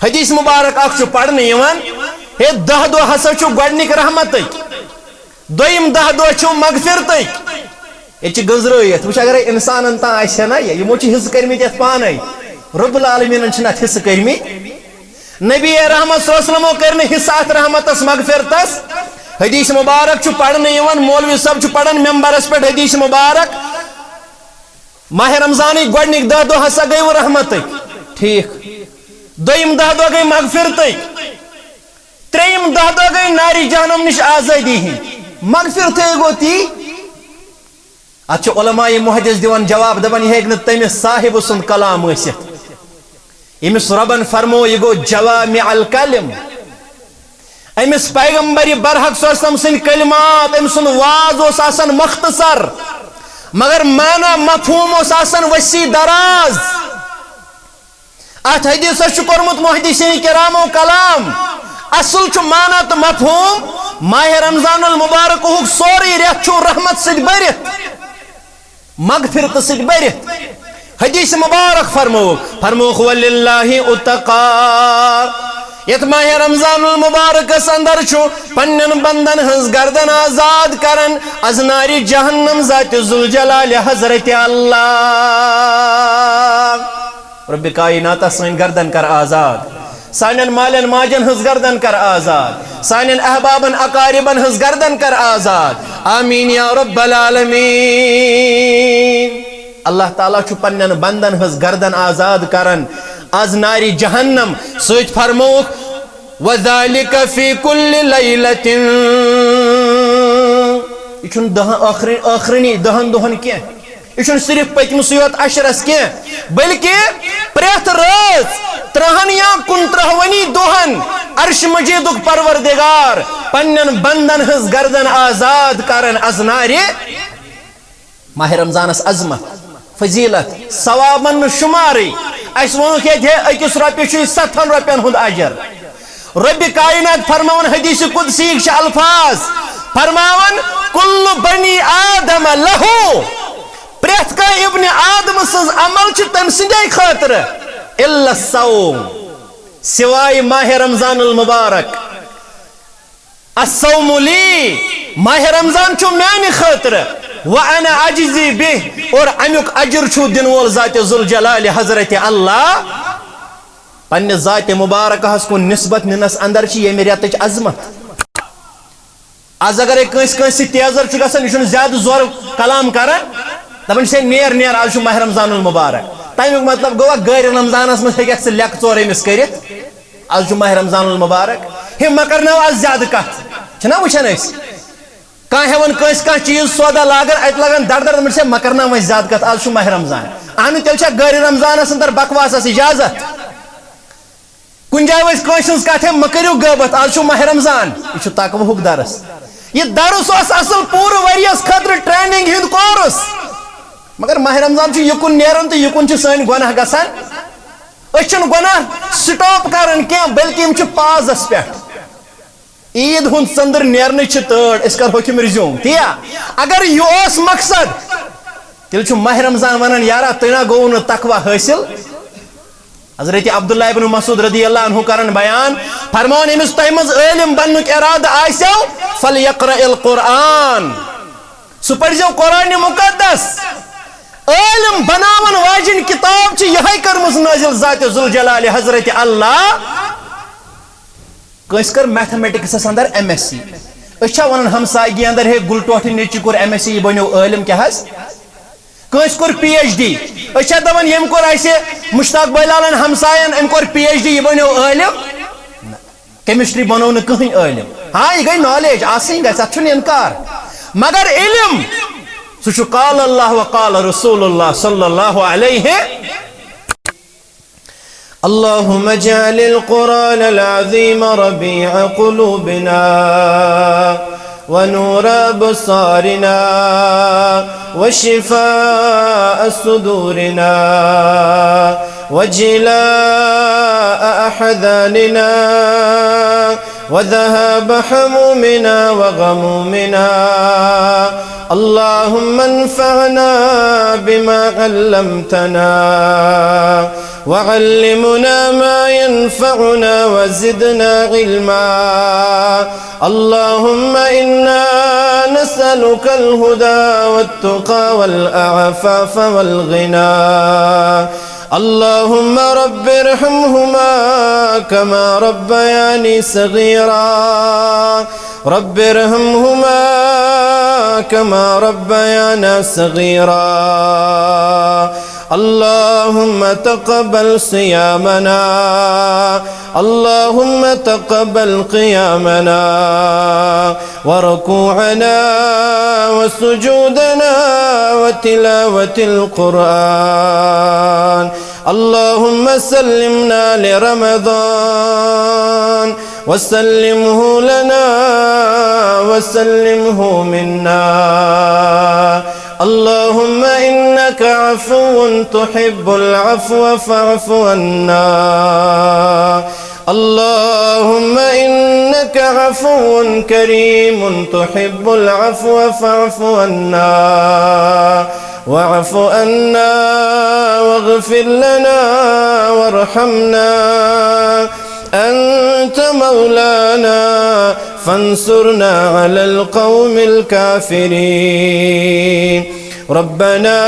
حدیث مبارک اخ پڑھنے یوان ہے 10 دو ہسا چھو گۄڈنِک رحمتک دویم 10 دو چھو مغفرتک یہ گنزرائیت وچ اگر انسان تا آسہ نا یمو حصہ کرمت یت پانے رب العالمین ات حصہ کرمت نبی رحمت صلی اللہ علیہ وسلم کرنے حصہ ات رحمتس مغفرتس حدیث مبارک چھو پڑھنے یوان مولوی صاحب چھو پڑھن ممبرس پہ حدیث مبارک ماہ رمضان گۄڈنِک 10 دو ہسا گئی وہ رحمتک ٹھیک دویم 10 دو گئی مغفرتک تریم 10 دو گئی ناری جہنم نش آزادی ہند مغفرت گو تی اتھ علماء محدث دیوان جواب دپان یہ ہیکہ تمس صاحب سند کلام ٲسِتھ یمس ربن فرمو یہ گو جوامع الکلم امس پیغمبر برحق صلی اللہ علیہ وسلم سن کلمات ام سن واز اوس آسان مختصر مگر مانا مفہوم اوس آسان وسیع دراز ات حدیث کورمت محدثین کرامو کلام اصل چھ مانا تو مفہوم ماہ رمضان المبارک ہوک سوری ریت چھو رحمت سد برت مغفرت سد برت حدیث مبارک فرمو وللہ اتقا یت ماہ رمضان المبارک اندر چھو پنن بندن ہنز گردن آزاد کرن از ناری جہنم ذات ذوالجلال حضرت اللہ رب کائنات سن گردن کر آزاد سانن مالن ماجن ہنز گردن کر آزاد سانن احبابن اقاربن ہنز گردن کر آزاد آمین یا رب العالمین اللہ تعالیٰ چھو پنن بندن ہنز گردن آزاد کرن از ناری جہنم سوچ فرموک وَذَلِكَ فِي كُلِّ لَيْلَةٍ یہ چھن آخرینی دہن دہن کیا یہ چھن صرف پتم سیوت عشرس کیا بلکہ پریت راز 13 یا 19 دہن عرش مجیدک پروردگار پنن بندن ہز گردن آزاد کرن از ناری ماہ رمضانس عظمت فضیلت ثوابن شماری اس ونک ہے اکس رۄپیہِ چھُ 7 رۄپین ہند اجر رب کائنات فرماون حدیث قدسی چھ الفاظ فرماون کل بنی آدم لہو پریت کا ابن آدم سز عمل چھ تم سندے خاطر الا الصوم سوائے ماہ رمضان المبارک الصوم لی ماہ رمضان چھو میانی خاطر وانا اجزی به اور امیک اجر چھو دن وول ذات ذوالجلال حضرت اللہ پنہ ذات مبارکہ کو نسبت ننس اندر چھ یہ ریتچ عظمت آز اگر کنس تیزر چھ گژھان یہ زیادہ زور کلام کران دپان سے نیر آج ماہ رمضان المبارک تمیک مطلب گوا غیر رمضانس مز ہیکھ سے لیک ژور امس کرت آج ماہ رمضان المبارک ہم مکرنو آز زیادہ کت چھنا وچھان اس کان ہیون کنس کان چیز سودا لاگن ات لگن در در سے مکرنا وس زیادہ کت آج ماہ رمضان اہن تیل چھ غیر رمضانس اندر بکواسس اجازت کن جائے ویس کوشنز کہتے ہیں مکریو غیبت آج ماہ رمضان یہ تقوی ہک درس یہ درس اصل پور وریس خطر ٹریننگ ہند کورس مگر ماہ رمضان چھ یکن نیرن تو یکن چھ سن گناہ گسان اچھن گناہ سٹاپ کرن کیا بلکہ ہم چھ پازس پہ عید ہند سندر نیرن چھ تڑ اس کر حکم ریزیوم تیا اگر یہ اس مقصد تیل چھ ماہ رمضان ونن یارا تینا گو نہ تقوی حاصل حضرت عبداللہ ابن مسعود رضی اللہ عنہ کرن بیان فرمان امس تہمز علم بنک ارادہ آسو فلیقرأ القرآن سو پڑھو قرآن مقدس علم بناون واجن کتاب چھ یہ کرمز نازل ذات ذوالجلال حضرت اللہ کس کر میتھمیٹکس اندر ایم ایس سی اچھا ونن ہمسائگی اندر ہے گل ٹوٹھ نیچی کور ایم ایس سی بنو علم کیا حس کس کور پی ایچ ڈی اچھا دپان یم کور اسے مشتاق بلالن ہمساین ام کور پی ایچ ڈی یہ بنو علم کیمسٹری بنو نہ کہیں علم ہاں یہ گئی نالج آسیں گا اتھ چھن انکار مگر علم سو قال اللہ وقال رسول اللہ صلی اللہ علیہ اللهم اجعل القرآن العظيم ربيع قلوبنا ونور أبصارنا وشفاء صدورنا وجلاء أحزاننا وذهاب همومنا وغمومنا اللهم انفعنا بما علمتنا وعلمنا ما ينفعنا وزدنا علما. اللهم إنا نسألك الهدى والتقى والعفاف والغنى. اللهم رب ارحمهما كما ربياني صغيرا. رب ارحمهما كما ربيانا صغيرا. اللهم تقبل صيامنا. اللهم تقبل قيامنا وركوعنا وسجودنا وتلاوة القرآن. اللهم سلمنا لرمضان وسلمه لنا وسلمه منا. اللهم إنك عفو تحب العفو فاعف عنا. اللهم إنك عفو كريم تحب العفو فاعف عنا. واعف عنا واغفر لنا وارحمنا. أنت مولانا فانصرنا على القوم الكافرين. ربنا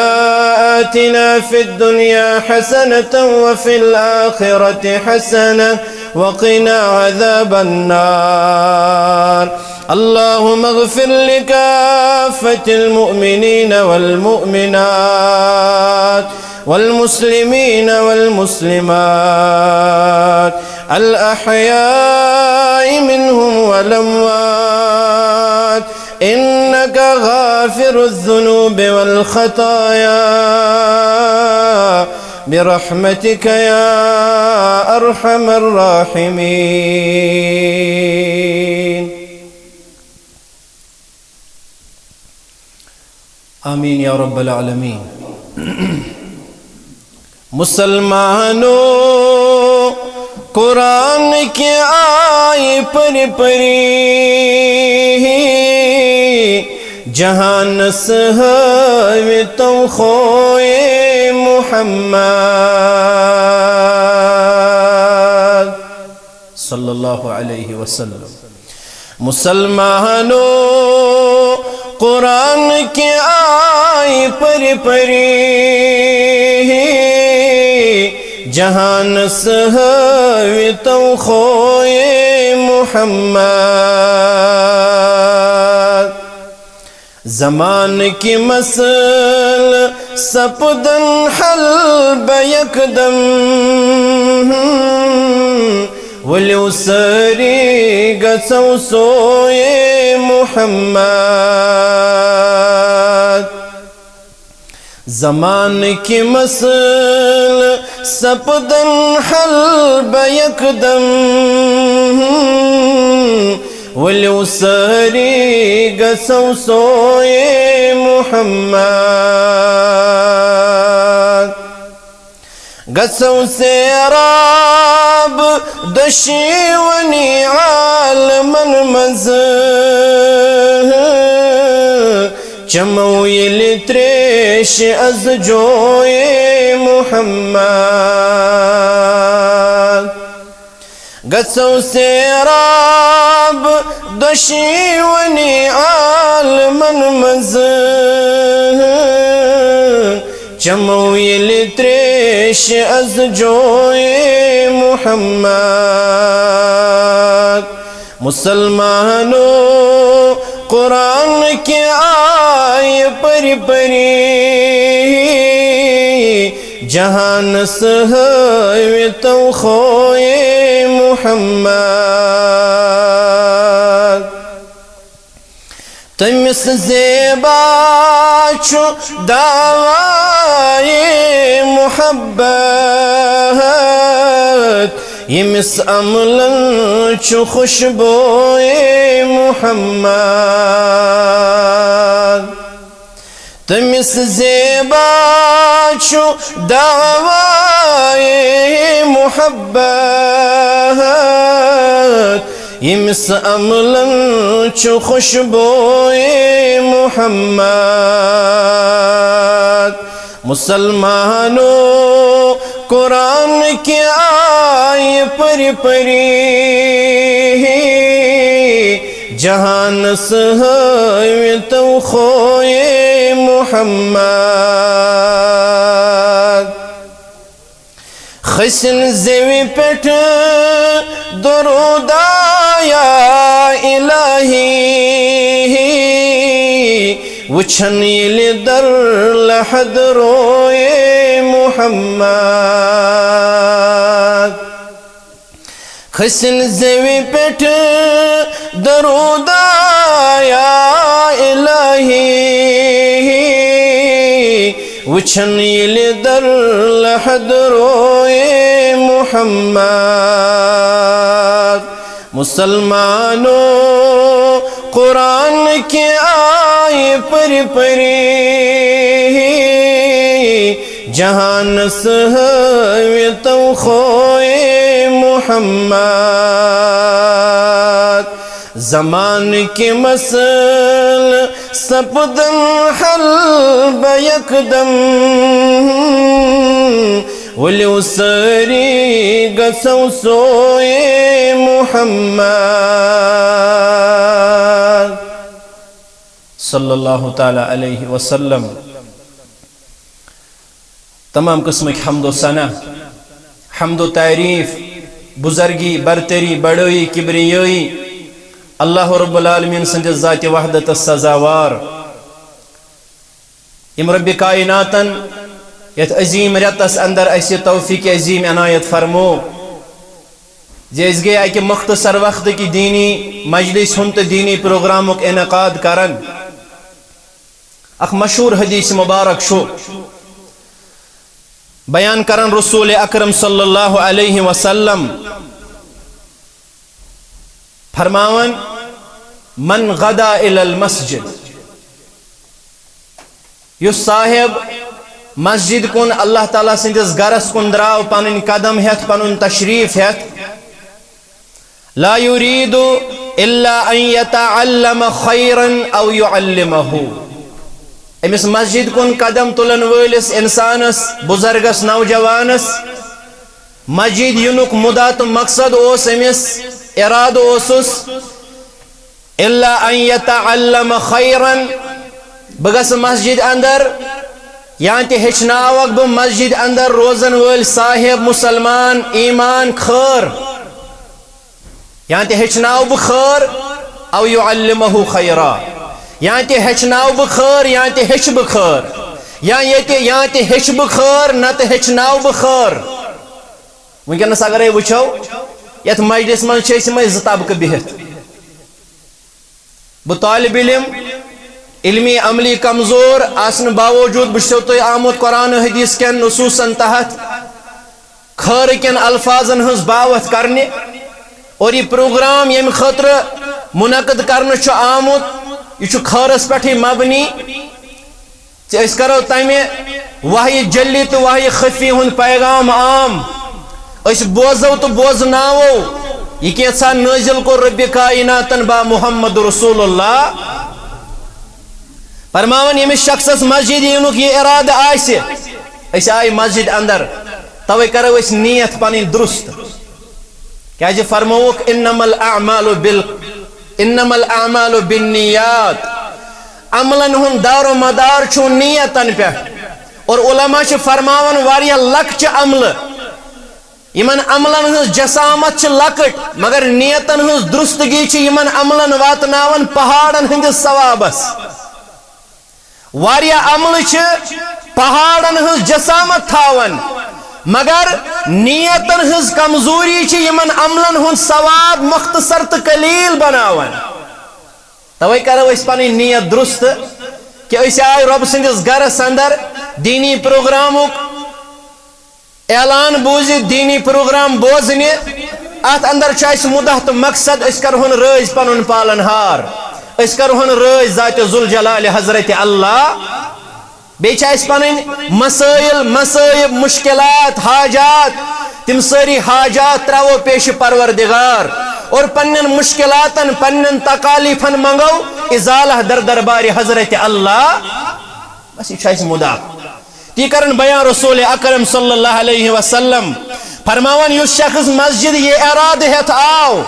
آتنا في الدنيا حسنة وفي الآخرة حسنة وقنا عذاب النار. اللهم اغفر لكافة المؤمنين والمؤمنات والمسلمين والمسلمات الأحياء منهم والأموات إنك غافر الذنوب والخطايا برحمتك يا أرحم الراحمين. آمین یا رب العالمین. مسلمانوں قرآن کی آئی پری پری جہان سہوی تو خوئے محمد صلی اللہ علیہ وسلم. مسلمانوں قرآن کی آئی پری پری جہان سہوی تو خوئے محمد. زمان کی مسل سپدن حل بیکدم ولیو سری گسو سوئے محمد. زمان کی مسل سپدن حل بیکدم ولیو سری گسو سوئے محمد. گسو سیراب دشیونی عالمن مزہ چمویل تریش از جوئے محمد. گسو سیراب دشیونی عالمن مزہ چمویل تریش از جوئے محمد. مسلمانوں قرآن کی آئی پری پری جہان سہوی تو خوئے محمد. تمس زیبا چھو دعوی محبت یمس عملن چھو خوشبوئے محمد. تمس زیبا چھو دعوی محبت یمس عملن چھو خوشبوئے محمد. مسلمانوں قرآن کی آئی پری پری جہان سہوی تو خوئے محمد خسن زوی پیٹ درود آیا الہی وچھن یلی در لحد روئے محمد خسن زوی پیٹ درود آیا الہی وچھن یلی در لحد روئے محمد مسلمانوں قرآن کی آئی پری پری جہان سہوی تو خوئے محمد زمان کی مسل سپدن حل بیکدم ولیو سری گسو سوئے محمد صلی اللہ تعالی علیہ وسلم تمام قسم کی حمد و ثنا حمد و تعریف بزرگی برتری بڑوئی کبریوئی اللہ رب العالمین سندس ذات وحدت سزاوار ام رب کائناتن یت عظیم رتس اندر ایسی توفیق عظیم عنایت فرمو جیس گئے کہ مختصر وقت کی دینی مجلس ہنت دینی پروگراموں کا انعقاد کرن اخ مشہور حدیث مبارک شو بیان کرن رسول اکرم صلی اللہ علیہ وسلم فرماون من غدا الى المسجد یو صاحب مسجد کن اللہ تعالیٰ سندس گرس کن دراو پنن قدم ہیت پنن تشریف ہیت لا يريد الا ان يتعلم خيرا او يعلمه امس مسجد کن قدم تلن ولس انسانس بزرگس نوجوانس مسجد ینک مدات مقصد اوس امس اراد اوسس الا ان يتعلم خيرا بگس مسجد اندر یانتی ہچناوک بہ مسجد اندر روزن ول صاحب مسلمان ایمان خیر یانتی ہچناو بہ خیر او يعلمه خیرا یانتی ہچناو بہ خیر یانتی ہچ بہ خیر یانتی ہچ بہ خیر نت ہچناو بہ خیر ونکس اگر وچھو یت مجلس من چھ اسم ز طبقہ بہت بہ طالب علم علمی عملی کمزور آسن باوجود بچو تو آمد قرآن و حدیث کن نصوصاً تحت خیر کن الفاظن ہز باوت کرنے اور یہ پروگرام یم خطر منعقد کرنے چھ آمد یہ خیرس پٹھی مبنی اس کرو تمہ وحی جلی تو وحی خفی ہند پیغام عام اس بوزو تو بوزناو یہ کیسا نازل کو رب کائناتن با محمد رسول اللہ فرماون یمس شخصس مسجد ینک یہ ارادہ آسہ اس آئی مسجد اندر توے کرو اس نیت پنن درست کیا جی فرموک انما الاعمال بالنیات عملن ہن دار و مدار چھو نیتن پہ اور علماء چھ فرماون واریہ لکچ عمل یمن عملن ہز جسامت چھ لکٹ مگر نیتن ہز درستگی چھ یمن عملن واتناون پہاڑن ہندس ثوابس واریہ عمل چھ پہاڑن ہز جسامت تھاون مگر نیتن ہز کمزوری چھ یمن عملن ہن ثواب مختصر تو قلیل بناون توے کرو اس پنن نیت درست کہ اس آئی رب سندس گرس اندر دینی پروگرامک اعلان بوزی دینی پروگرام بوزنی ات اندر چھ مدہ تو مقصد اس کرہن رز پنن پالن ہار اس کرہن رز ذات ذوالجلال حضرت اللہ بیچ اس پنن مسائل مصائب مشکلات حاجات تم ساری حاجات تراو پیش پروردگار اور پنن مشکلاتن پنن تکالیفن منگو ازالہ در دربار حضرت اللہ بس یہ مدہ تی کرن بیان رسول اکرم صلی اللہ علیہ وسلم فرماون یس شخص مسجد یہ اراد ہیت آو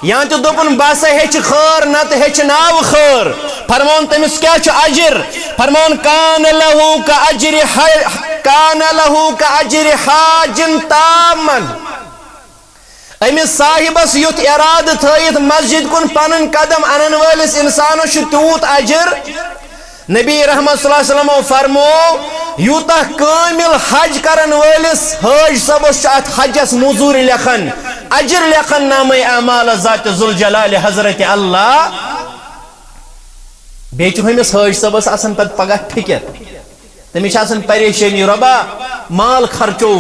یا تو دپن باسا ہیچ خیر نت ہیچ ناو خیر فرماون تمس کیا چھ اجر فرماون کان لہو کا اجر حاجن تامن امس صاحبس یت اراد تھیت مسجد کن پنن قدم انن ولس انسانو چھ تیوت اجر نبی رحمت صلی اللہ علیہ وسلم فرمو یوتہ کامل حج کرن ولس حج صبس ات حجس مزور لکھن اجر لکھن نام اعمال ذات ذوالجلال حضرت اللہ بیچ ہمس حج صبس آسان پت پگہ فکر تمس آسان پریشانی ربا مال خرچو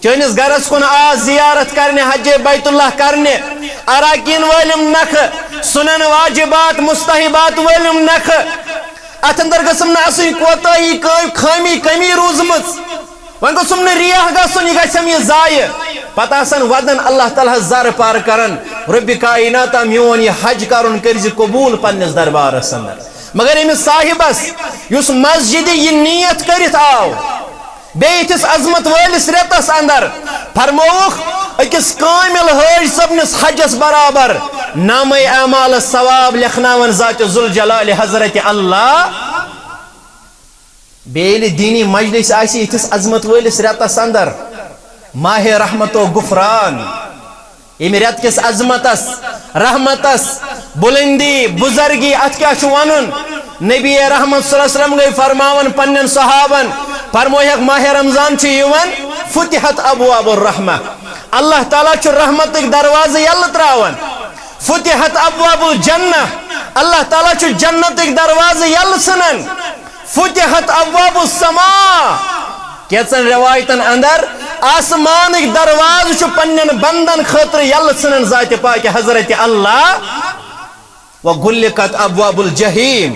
چنس گرس کن آ زیارت کرنے حج بیت اللہ کرنے اراکین ولم نکھ سنن واجبات مستحبات ولم نکھ ات اندر گسم نسن کوتاہی خامی کمی روزمت ون گسم ریاح گسن یہ گسم یہ ضائع پتہ آسان ودن اللہ تعالیٰ زر پار کرن رب کائنات میون یہ حج کرن کرز قبول پنس دربارس اندر مگر امس صاحبس یس مسجد یہ نیت کرت آو بیتس عظمت ولس رتس اندر فرموخ اکس کامل حج صبنس حجس برابر نام اعمال ثواب لکھناون ذات ذوالجلال حضرت اللہ بیل دینی مجلس آسی اتس عظمت ولس رتس اندر ماہ رحمت و غفران ام رت کس عظمتس رحمتس بلندی بزرگی ات کیا ونن نبی رحمت صلی اللہ علیہ وسلم گئی فرماون پنن صحابن فرمویک ماہ رمضان یوان فتحت ابواب الرحمہ اللہ تعالیٰ چھ رحمت دروازہ یل تراون فتحت ابواب الجنہ اللہ تعالیٰ چھ جنت دروازہ یل سنن فتحت ابواب السماء کیچن روایتن اندر آسمان دروازہ چھ پنن بندن خاطر یل سنن ذات پاک حضرت اللہ وغلقت ابواب الجحیم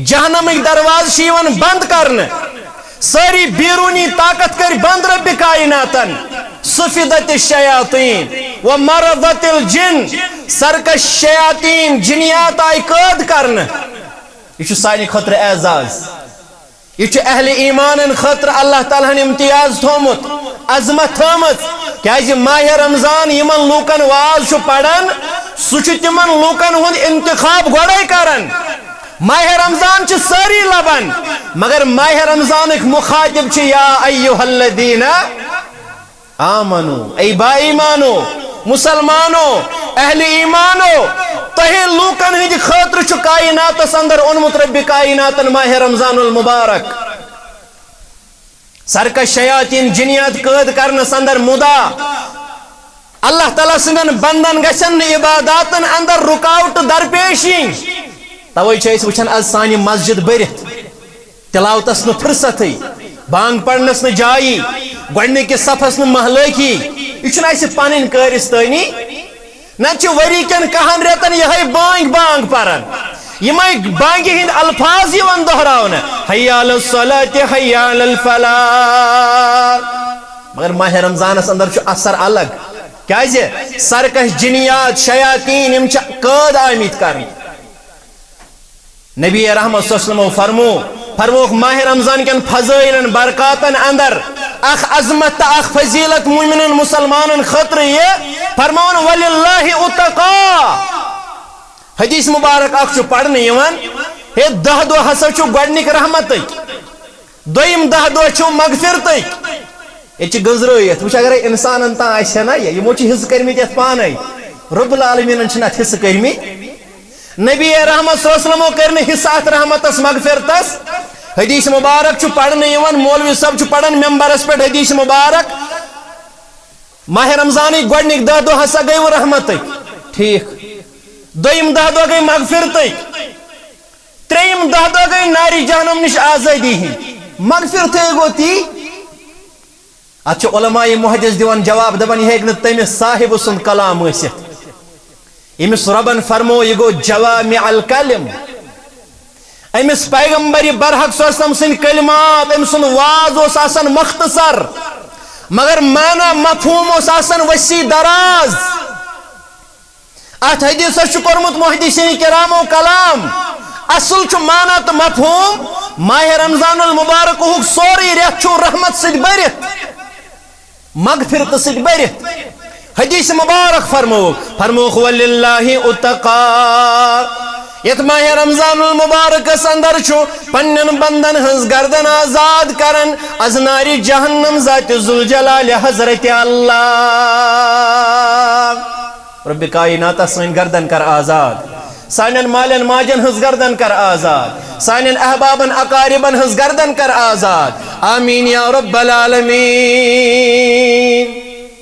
جہنم دروازہ چھ بند کرنے ساری بیرونی طاقت کر بند رب کائناتن سفدت الشیاطین ومرضت الجن سرکش شیاطین جنیات آئی قید کرن یہ سانی خطر اعزاز یہ اہل ایمان خطر اللہ تعالیٰ نے امتیاز تھومت عظمت تھومت کہ ماہ رمضان یمن لوکن واز پڑھن سہ تمن لوکن ہند انتخاب گوڑے کرن ماہ رمضان چھ ساری لبن مگر ماہ رمضان ایک مخاطب چھ یا ایوہ الذین آمنو ای با ایمانو مسلمانو اہل ایمانو تہی لوکن ہند خاطر چھ کائنات اندر انمت رب کائناتن ماہ رمضان المبارک سرکش شیاطین جنیات قید کرنس اندر مدا اللہ تعالیٰ سندن بندن گشن عباداتن اندر رکاوٹ درپیشی توئی چھ وچھن از سانی مسجد برت تلاوتس نہ فرصت بانگ پڑھنس نہ جائی گوڑنے کے صفس نہ محلکی یہ اس پن کارستانی نہ وری کن کہن ریتن یہ بانگ بانگ پرن یہ بانگہ ہند الفاظ یوان دہراؤن حی علی الصلاۃ حی علی الفلاح مگر ماہ رمضانس اندر چھ اثر الگ کیازِ سرکش جنیات شیاطین یم چھ قید آمت کرن نبی رحمت صلی اللہ علیہ وسلم فرموک ماہ رمضان کن فضائل برکاتن اندر اخ عظمت اخ فضیلت مومنن مسلمانن خطر یہ فرمون وللہ اتقا حدیث مبارک اخ چھ پڑھنے یوان ہے 10 دو ہسا چھ گوڑنک رحمت دویم 10 دو چھ مغفرت یہ چھ گزرائیت وچ اگر انسان انتا آئیسے نا یہ موچی حص کرمیت یت پانے رب العالمین چھنا حص کرمیت نبی رحمت صلی اللہ علیہ وسلم کرنے حصات رحمتس مغفرتس حدیث مبارک چھ پڑھنے یوان مولوی صاحب چھ پڑھن ممبرس پہ حدیث مبارک ماہ رمضانی گوڑنک 10 دو ہسا گئی وہ رحمت ٹھیک دویم 10 دو گئی مغفرت تریم 10 دو گئی ناری جہنم نش آزادی ہی مغفرت گو تی اچھا علماء محدث دیوان جواب دبن یہ ایک تمس صاحب سن کلام ورثت امس ربن فرمو یہ گو جوامع الکلم امس پیغمبر برحق صلی اللہ علیہ وسلم سن کلمات امس سن واز اس آسن مختصر مگر مانا مفہوم اس آسن وسیع دراز ات حدیث کورمت محدثین کرام و کلام اصل چھ مانا تو مفہوم ماہ رمضان المبارک سوری ریت چھو رحمت سید برت مغفرت سید برت حدیث مبارک فرموک وللہ اتقا یت ماہ رمضان المبارک اندر چھو پنن بندن ہنز گردن آزاد کرن از ناری جہنم ذات ذوالجلال حضرت اللہ رب کائنات سن گردن کر آزاد سانن مالن ماجن ہنز گردن کر آزاد سانن احبابن اقاربن ہنز گردن کر آزاد آمین یا رب العالمین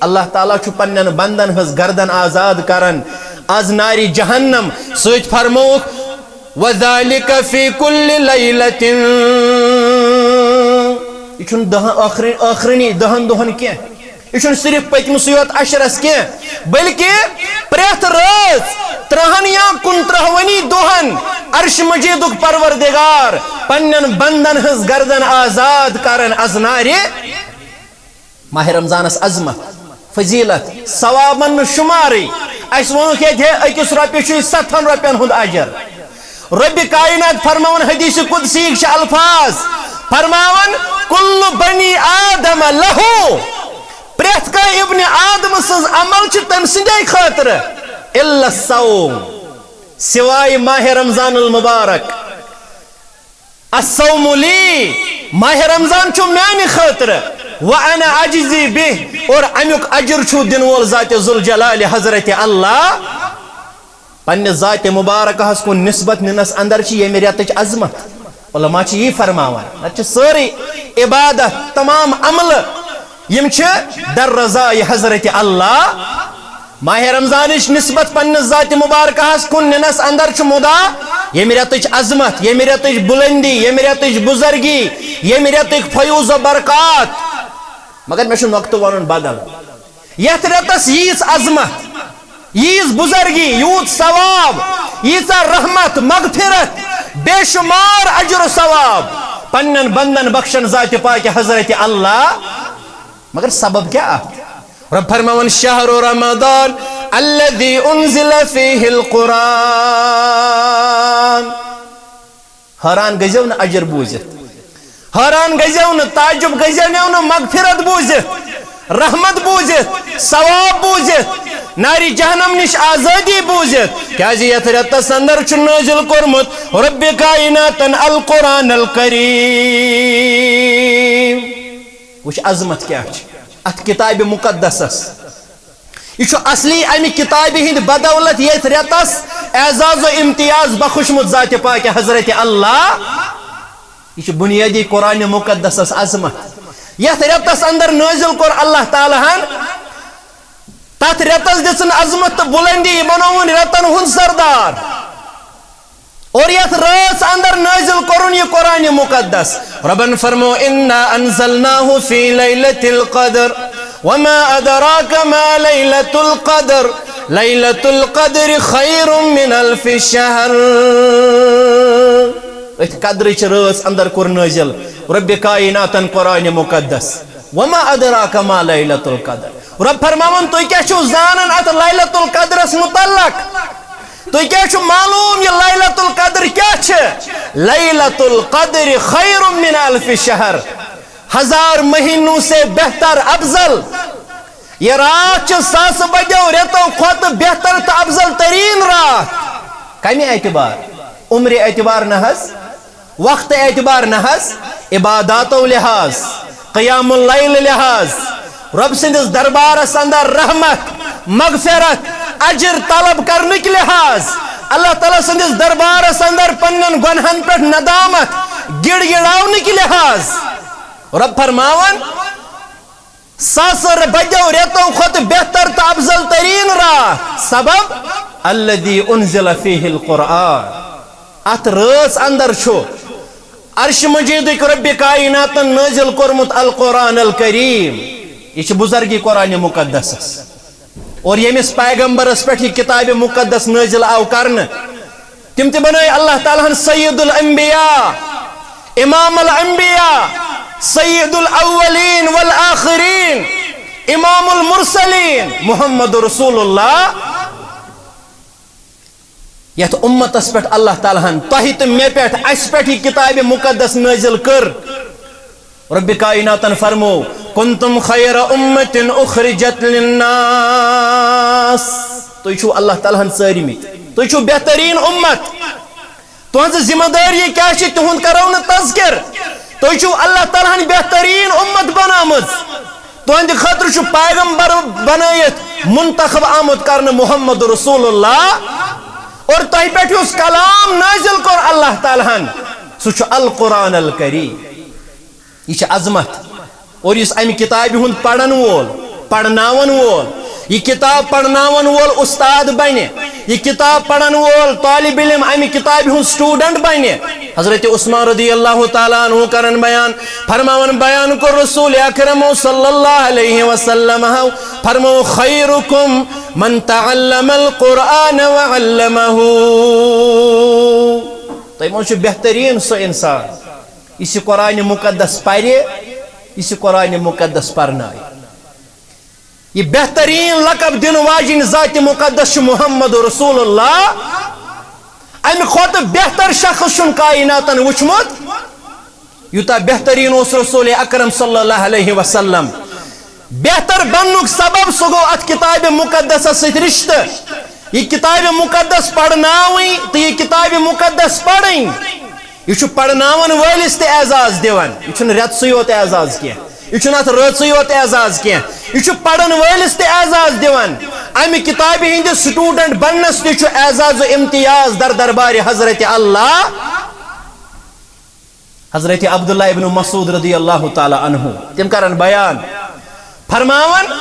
اللہ تعالیٰ چھو پنن بندن ہنز گردن آزاد کرن از ناری جہنم سوچ فرموک وَذَلِكَ فِي كُلِّ لَيْلَةٍ یہ چھن آخرینی دہن دہن کیا یہ چھن صرف پتم سیوت عشرس کیا بلکہ پریت رات ترہن یا کنترہونی دہن عرش مجیدک پروردگار پنن بندن ہز گردن آزاد کرن از ناری ماہ رمضانس عظمت فضیلت ثوابن شماری اس ونک ہے اکس رۄپیہِ 7 رۄپین ہند اجر رب کائنات فرماون حدیث قدسی کے الفاظ فرماون کل بنی آدم لہو پریت کا ابن آدم سز عمل چھ تم سندے خاطر الا الصوم سوائے ماہ رمضان المبارک الصوم لی ماہ رمضان چھو میانی خاطر وانا عجزی به اور امیک اجر چھو دن وول ذات ذوالجلال حضرت اللہ پنہ ذات مبارکہ ہس کو نسبت ننس اندر چھ یہ ریتچ عظمت علماء چھ یہ فرماوان نہ ساری عبادت تمام عمل یم چھ در رضای حضرت اللہ ماہ رمضانش نسبت پنہ ذات مبارکہ ہس کو ننس اندر چھ مدا یہ ریتچ عظمت یہ ریتچ بلندی یہ ریتچ بزرگی یہ ریتچ فیوز و برکات مگر میں وقت ون بدل یت ریتس ییس عظمت ییس بزرگی یوت ثواب ییسا رحمت مغفرت بے شمار اجر و ثواب پنن بندن بخشن ذات پاک حضرت اللہ مگر سبب کیا رب فرماون شہر رمضان الذي انزل فيه القرآن حیران گزیو نہ اجر بوزت حیران گزیو نہ تعجب گزیو نہ مغفرت بوزت رحمت بوزت ثواب بوزت ناری جہنم نش آزادی بوزت کیا جی یت ریتس اندر چھ نازل کورمت رب کائناتن القرآن الکریم وچ عظمت کیا ات کتاب مقدسس یہ اصلی امی کتاب ہند بدولت یت ریتس اعزاز و امتیاز بخشمت ذات پاک حضرت اللہ یہ بنیادی قرآن مقدسس عظمت یت ریتس اندر نازل کور اللہ تعالی ہن تات ریتس دسن عظمت بلندی بنون ریتن ہن سردار اور یت رات اندر نازل کرن یہ قرآن مقدس ربن فرمو انا انزلناه في ليلة القدر وما ادراك ما ليلة القدر ليلة القدر خير من 1000 شهر قدر رات اندر کور نازل رب کائناتن قرآن مقدس وما ادراك ما ليلة القدر رب فرماون تو کیا چھو زانن ات لیلۃ القدر متعلق تو کیا چھو معلوم یہ لیلۃ القدر کیا چھ لیلۃ القدر خیر من 1000 شہر 1000 مہینوں سے بہتر افضل یہ رات چھ 7 بجو ریتو کھت بہتر تو افضل ترین رات کمی اعتبار عمر اعتبار نہ حس وقت اعتبار نہ حس عبادات و لحاظ قیام اللیل لحاظ رب سندس دربار اندر رحمت مغفرت اجر طلب کرنے کے لحاظ اللہ تعالیٰ سندس دربار اندر پنن گنہن پر ندامت گڑ گڑاؤنے کے لحاظ رب فرماون 7 بجو ریتوں خود بہتر تو افضل ترین رات سبب الذي انزل فيه القرآن ات رات اندر چھو عرش مجید رب کائنات نازل کورمت القرآن الکریم یہ بزرگی قرآن مقدس اور یمس پیغمبرس پہ کتاب مقدس نازل آو کرن تم تہ بنائی اللہ تعالیٰ سید الانبیاء امام الانبیاء سید الاولین والآخرین امام المرسلین محمد رسول اللہ یت امتس پہ اللہ تعالیٰ ہن تہ تو مے پہ اس پہ یہ کتاب مقدس نازل کر رب کائنات فرمو کنتم خیر امت اخرجت للناس تھی چھو اللہ تعالیٰ ہن سارمت تھی چھو بہترین امت تہذ ذمہ داری کیا تہد کرو نا تذکر تھی چھو اللہ تعالیٰ ہن بہترین امت بنامت تہند خاطر چھو پیغمبر بنائت منتخب آمد کرنے محمد رسول اللہ اور تہ پہ اس کلام نازل کر اللہ تعالیٰ ہن سہ القرآن الکریم یہ عظمت اور اس ام کتاب ہند پڑھن وول پڑھناون وول یہ کتاب پڑھناون وول استاد بنے یہ کتاب پڑھن وول طالب علم ام کتاب ہند سٹوڈنٹ بنے حضرت عثمان رضی اللہ تعالیٰ عنہ کرن بیان فرماون بیان کو رسول اکرم صلی اللہ علیہ وسلم فرمو خیرکم من تعلم القرآن وعلمہ تو من بہترین سو انسان اس قرآن مقدس پڑھے اس قرآن مقدس پڑھنائے یہ بہترین لقب دن واجن ذات مقدس محمد رسول اللہ ام کھت بہتر شخص چھ کائناتن وچمت یوتا بہترین اس رسول اکرم صلی اللہ علیہ وسلم بہتر بننک سبب سہ گو ات کتاب مقدس ست رشتہ یہ کتاب مقدس پڑھناویں تو یہ کتاب مقدس پڑھیں یہ پڑھناون ولس تہ اعزاز دیوان یہ رتسے یوت اعزاز کی یہ ات رٲژٕے یوت اعزاز کی یہ پڑھن ولس تہ اعزاز دیوان امہ کتاب ہند سٹوڈنٹ بننس تہ اعزاز و امتیاز در دربار حضرت اللہ حضرت عبداللہ ابن مسعود رضی اللہ تعالی عنہ تم کرن بیان فرماون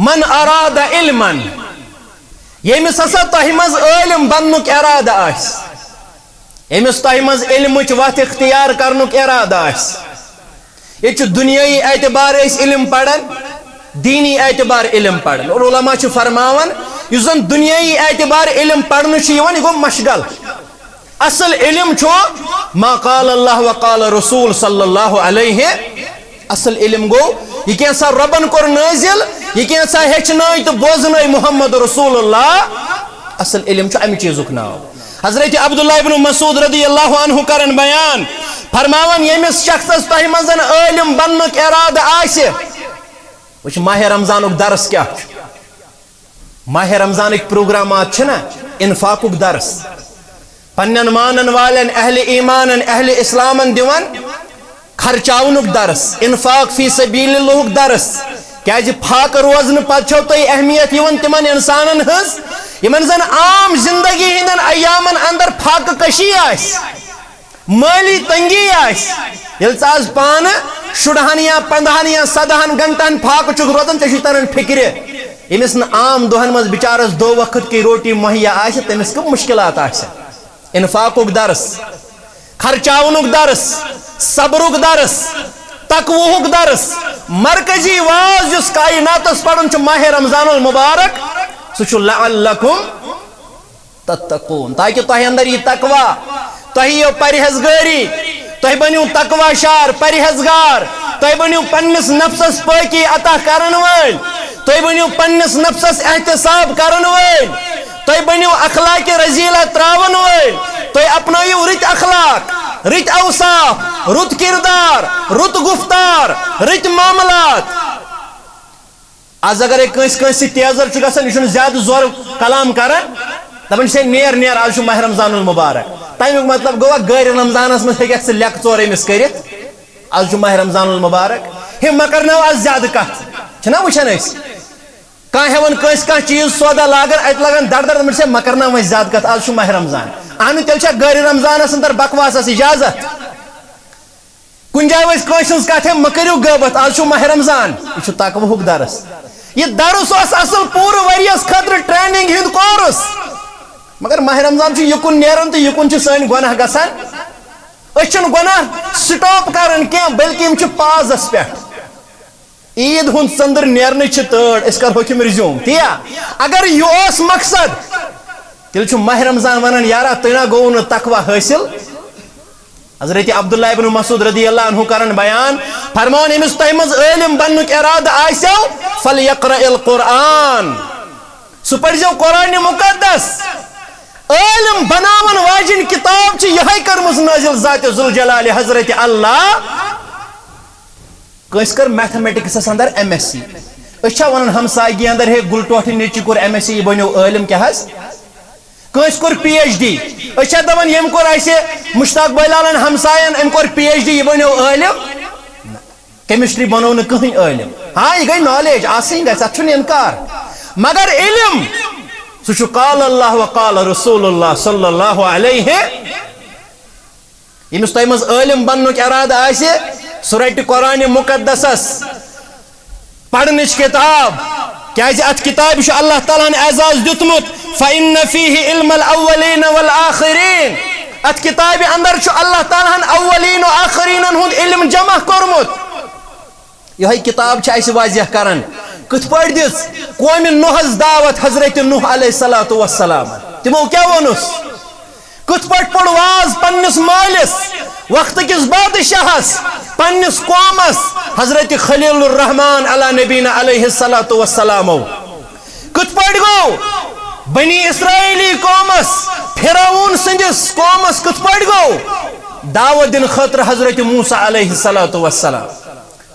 من اراد علما یمس ہسا تہ مز عالم بننک ارادہ آس یمس تہ مز علمچ وت اختیار کرنک ارادہ آس یہ دنیائی اعتبار علم پڑھن دینی اعتبار علم پڑھن اور علماء فرماون اس زن دنیائی اعتبار علم پڑھن یہ گو مشغل اصل علم ما قال اللہ وقال رسول صلی اللہ علیہ اصل علم گو یہ کیسا ربن کور نازل یہ کیسا ہچنائی تو بوزنائی محمد رسول اللہ اصل علم ام چیزک ناو حضرت عبداللہ ابن مسعود رضی اللہ عنہ کرن بیان فرماون یمس شخصس تہ مزن عالم بننک ارادہ آسہ وچ ماہ رمضانک درس کیا ماہ رمضانک پروگرامات چھنا انفاقک درس پنن مانن والن اہل ایمانن اہل اسلامن دیوان خرچاونک درس انفاق فی سبیل اللہ درس کیا پھاک روزن پتہ چھو تہ اہمیت یون تمن انسانن ہز یمن زن عام زندگی ہندن ایامن اندر پھاک کشی آس مالی تنگی آس یل آز پان شڑہن یا 15 یا 17 گھنٹن پھاک چک روزن ٹھیک تران فکر یمس عام دہن مز بچارس 2 وقت کی روٹی مہیا آس تمس کم مشکلات آس انفاقک درس خرچاونک درس صبرک درس تقوہک درس مرکزی واز جس کائناتس پڑھن ماہ رمضان المبارک سہ لعلکم تتقون تاکہ تہ اندر یہ تقوی تہ یہ پرہیزگاری تہ بنیو تقوی شار پرہیزگار تہ بنیو پنس نفسس پاکی عطا کرن ول تہ بنیو پنس نفسس احتساب کرن ول تہ بنیو اخلاق رزیلہ تراون ول تہ اپنائیو رت اخلاق رت اوصاف رت کردار رت گفتار رت معاملات آز اگر کنس تیزر گھن یہ زیادہ زور کلام کران دپان سے نیر نیر آج ماہ رمضان المبارک تمیک مطلب گوا غیر رمضانس مز ہیک لیک ژور امس کرت آج ماہ رمضان المبارک ہم مکرنو آز زیادہ کت چھنا وچھان کان ہیون کنس کان چیز سودا لاگن ات لگان در در سے مکرنو زیادہ کت آج ماہ رمضان اہن تیل غیر رمضانس اندر بکواسس اجازت کن جائے کنس کت مکرو غیبت آج ماہ رمضان یہ تقوہک درس یہ درس اصل پور وریس خطر ٹریننگ ہند کورس مگر ماہ رمضان یکن نیران تو یکن سن گناہ گسان اچھن گناہ سٹاپ کران کی بلکہ ہم پازس پہ عید ہند ژندر نیرن تڑ اس کر حکم رزیوم تیا اگر یہ مقصد تیل ماہ رمضان ونان یارا تینا گو نا تقوی حاصل حضرت عبداللہ ابن مسعود رضی اللہ عنہ کرن بیان فرمان امس تہ مز عالم بننک ارادہ آسو فلیقرأ القرآن سہ پڑھزو قرآن مقدس عالم بناون واجن کتاب چھ یہی کرمز نازل ذات ذوالجلال حضرت اللہ کس کر میتھمیٹکس اندر ایم ایس سی اچھا ونن ہمسائگی اندر ہے گل ٹوٹھ نیچی کور ایم ایس سی بنو عالم کیا حس کس کور پی ایچ ڈی اچھا دپان یم کور ایسے مشتاق بلالن ہمسائن ام کور پی ایچ ڈی یہ بنو عالم کیمسٹری بنو نہ کہیں عالم ہاں یہ گئی نالج آسیں گئی اتھ انکار مگر علم سہ قال اللہ وقال رسول اللہ صلی اللہ علیہ یمس تہ مز عالم بننک ارادہ آسہ سہ رٹہ قرآن مقدسس پڑھنچ کتاب کیازِ ات کتاب چھ اللہ تعالیٰ ہن اعزاز دیتمت فإن فیہ علم الاولین والآخرین ات کتاب اندر چھ اللہ تعالیٰ ہن اولین و آخرین ہند علم جمع کورمت یہ کتاب چھ اسہ واضح کران کت پٲٹھۍ دِژ قومِ نوحس دعوت حضرت نوح علیہ الصلوۃ والسلام تمو کیا ونس کت پٲٹھۍ پوٚر واز پننس مالس وقت کس بادشاہس پننس قومس حضرت خلیل الرحمان علی نبینا علیہ الصلوۃ والسلام کت پٲٹھۍ گو بنی اسرائیلی قومس فرعون سندس قومس کت پٲٹھۍ گو دعوت دن خاطر حضرت موسیٰ علیہ الصلوۃ والسلام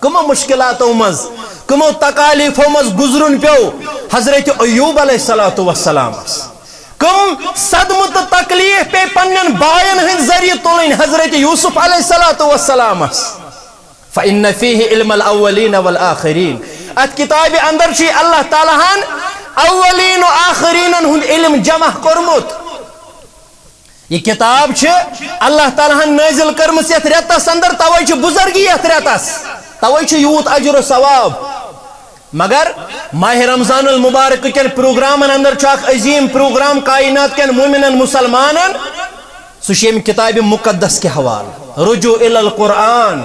کمو مشکلاتو مز کمو تکالیفو مز گزرن پیو حضرت ایوب علیہ الصلوۃ والسلام کم صدمہ تو تکلیف پہ پنن بائن ہند ذریعہ تلن حضرت یوسف علیہ الصلوۃ والسلام فإن فیہ علم الاولین والآخرین ات کتاب اندر چھ اللہ تعالیٰ ہن اولین و آخرین ہند علم جمع کورمت یہ کتاب چھ اللہ تعالیٰ ہن نازل کرمس یت ریتس اندر توے چھ بزرگی یت ریتس توے چھ یوت اجر و ثواب مگر ماہ رمضان المبارک کن پروگرامن اندر چھ عظیم پروگرام کائنات کن مومنن مسلمانن سہ کتاب مقدس کے حوالہ رجوع الی القرآن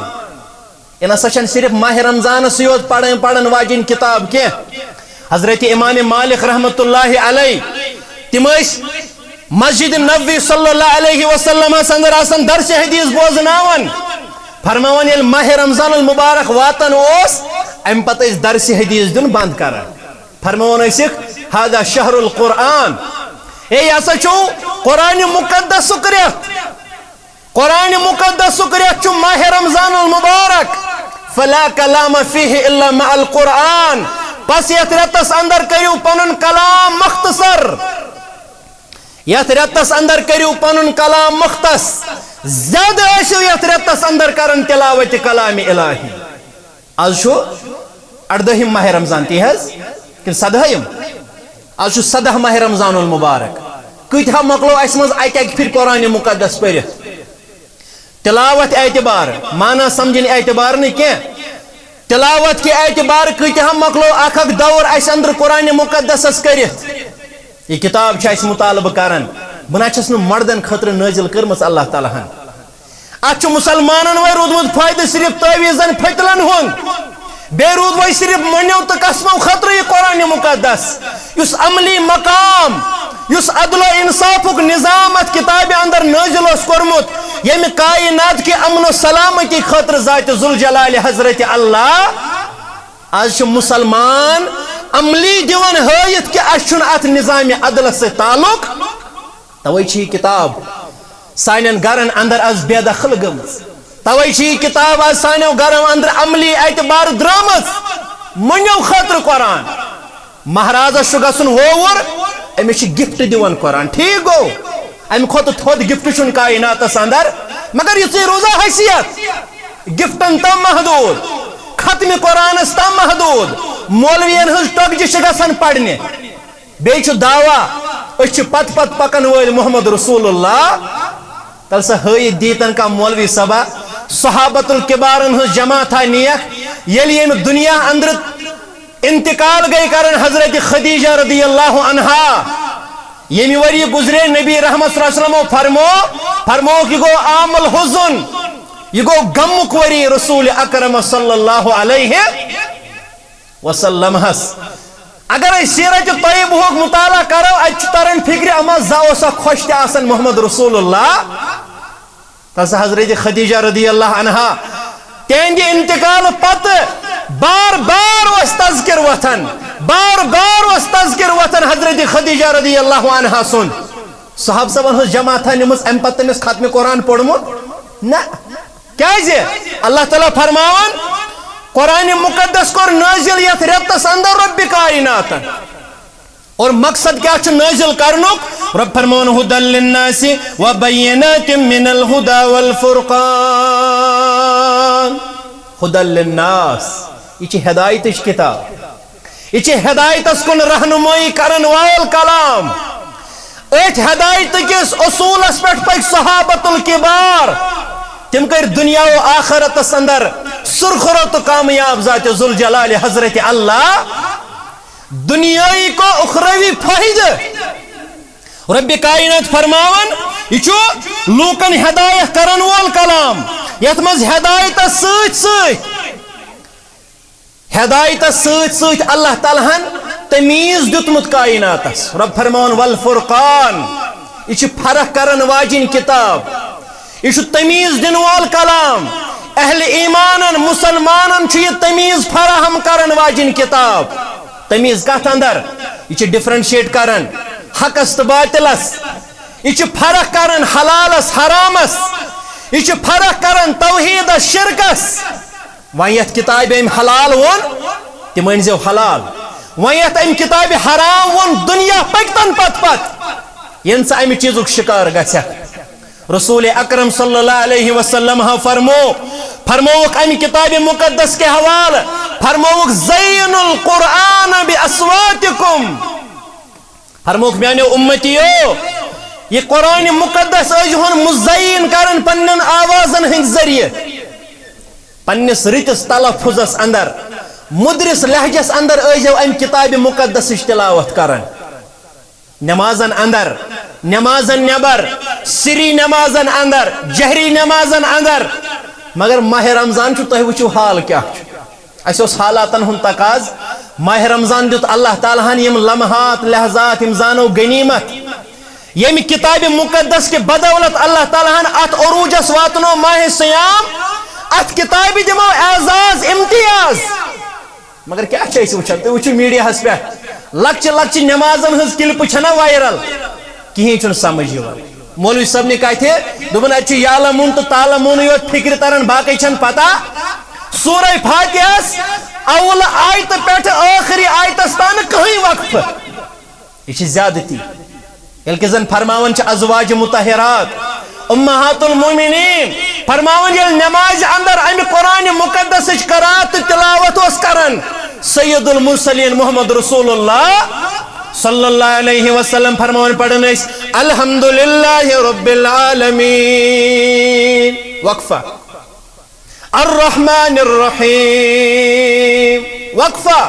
یہ نسا چھ صرف ماہ رمضان سیوت پڑھن واجن کتاب کی حضرت امام مالک رحمت اللہ علیہ تم مسجد نبوی صلی اللہ علیہ وسلم اندر آسان درس حدیث بوزناون فرماون یل ماہ رمضان المبارک واتن اوس ام پتہ اس درس حدیث دن بند کران فرماون اسک هذا شهر القرآن اے اسا چو قرآن مقدس سکریت قرآن مقدس سکریت چو ماہ رمضان المبارک فلا کلام فیہ الا مع القرآن پس یت ریتس اندر کریو پنن کلام مختصر یت ریتس اندر کریو پنن کلام مختص زیادہ ایسو یت ریتس اندر کرن تلاوت کلام الہی آج شو اردہم ماہ رمضان تی حض کن صدہم آج شو صدہ ماہ رمضان المبارک کتھا مقلو اسمز ایک پھر قرآن مقدس پڑھت تلاوت اعتبار مانا سمجھن اعتبار نہیں کیا تلاوت کے اعتبار کتھا مقلو اخ دور اس اندر قرآن مقدس اس کرت یہ کتاب اس مطالبہ کرن بنا چھس مردن خطر نازل کرمس اللہ تعالیٰ ہن اچھ مسلمانن وہ رودمت فائدہ صرف تعویزن پھٹلن ہن بے رود وہ صرف منیو تو قسمو خطر یہ قرآن مقدس اس عملی مقام اس عدل و انصافک نظامت کتاب اندر نازل اس کرمت یم کائنات کی امن و سلامتی خطر ذات ذوالجلال حضرت اللہ آج مسلمان عملی دیون ہایت کہ اشن ات نظام عدل سے تعلق توے چھ کتاب سانن گرن اندر از بے دخل گمز توے چھ کتاب از سانو گرن اندر عملی اعتبار درامز منیو خاطر قرآن مہراز گژھُن ہوور امس گفٹ دیون قرآن ٹھیک گو ام کھت تھود گفٹ چھ کائناتس اندر مگر یہ روزہ حیثیت گفٹن تم محدود ختم قرآنس تم محدود مولوین ہز ٹکجہ گژھان پڑھنے بیچ دعویٰ اس پت پت پکن ول محمد رسول اللہ تل سا ہائت دیتن کا مولوی صبا صحابت الکبارن ہز جمع تھا نیک یلی یم دنیا اندر انتقال گئی کرن حضرت خدیجہ رضی اللہ عنہا یمی وری گزرے نبی رحمت صلی اللہ علیہ وسلم فرمو کہ گو عام الحزن یہ گو غمک وری رسول اکرم صلی اللہ علیہ وسلم ہس اگر سیرت طیب ہوک مطالعہ کرو اچھ ترن فکر اما زاوسا خوش تے آسن محمد رسول اللہ تس حضرت خدیجہ رضی اللہ عنہا تہندِ انتقال پت بار بار اس تذکر وطن بار بار اس تذکر وطن حضرت خدیجہ رضی اللہ عنہا سن صحاب صبن ہز جماعتہ نمز ام پتہ تمس ختم قرآن پوڑمت نا کیازِ اللہ تعالیٰ فرماون قرآن مقدس کور نازل یت ریتس اندر رب کائنات اور مقصد کیا چھ نازل کرنک رب فرماون ھدی للناس وبینات من الہدی والفرقان ھدی للناس یہ چھ ہدایتچ کتاب یہ چھ ہدایتس کن رہنمائی کرن وول کلام ایت ہدایت کس اصولس پہ پک صحابت الکبار تم کر دنیا و آخرتس اندر سرخرو تو کامیاب ذات ذوالجلال حضرت اللہ دنیای کو اخروی فائدہ رب کائنات فرماون یہ لوکن ہدایت کرن وول کلام یت مز ہدایت سۭتۍ اللہ تعالیٰ ہن تمیز دیتمت کائناتس رب فرماون والفرقان یہ فرق کرن واجن کتاب یہ تمیز دن وول کلام اہل ایمانن مسلمانن یہ تمیز فراہم کرن واجن کتاب تمیز کت اندر یہ ڈفرنشیٹ کرن حقس تو باطلس یہ فرق کرن حلالس حرامس یہ فرق کرن توحیدس شرکس وۄنۍ یتھ کتاب ام حلال وون تم أنزو حلال وۄنۍ یتھ ام کتاب حرام وون دنیا پکتن پت ین سا امہ چیزک شکار گژھِ رسول اکرم صلی اللہ علیہ وسلم فرموک ام کتاب مقدس کے حوالہ فرموک زین القرآن باصواتکم فرموک میانو امتیو یہ قرآن مقدس اجہن مزین کرن پنن آوازن ہند ذریعہ پنس رتس تلفظس اندر مدرس لہجس اندر ایجو ام کتاب مقدس تلاوت کرن نمازن اندر نمازن نبر سری نمازن اندر جہری نمازن اندر مگر ماہ رمضان تہ وچو حال کیا اس حالاتن ہن تقاض ماہ رمضان دیت اللہ تعالیٰ ہن یم لمحات لحظات یم زانو غنیمت یم کتاب مقدس کے بدولت اللہ تعالیٰ ہن ات عروجس واتنو ماہ سیام ات کتاب دمو اعزاز امتیاز مگر کیا چھ وچھان تو وچھو میڈیا ہس پہ لکچ نمازن ہز کلپ چھنا وائرل کہیں چھن سمجھ یوان مولوی صاحب نے کہا تھے دبن اچھو یعلمون تو تعلمون یوت فکر ترن باقی چھن پتا سورہ فاتحہ اول آیت پیٹھ آخری آیت استان کہیں وقف یہ زیادتی یلکہ زن فرماون چھ ازواج مطہرات امہات المومنین فرماون یل نماز اندر ام قرآن مقدس قرات تلاوت اس کرن سید المرسلین محمد رسول اللہ صلی اللہ علیہ وسلم فرماون پڑھن اس الحمدللہ رب العالمین وقفہ الرحمن الرحیم وقفہ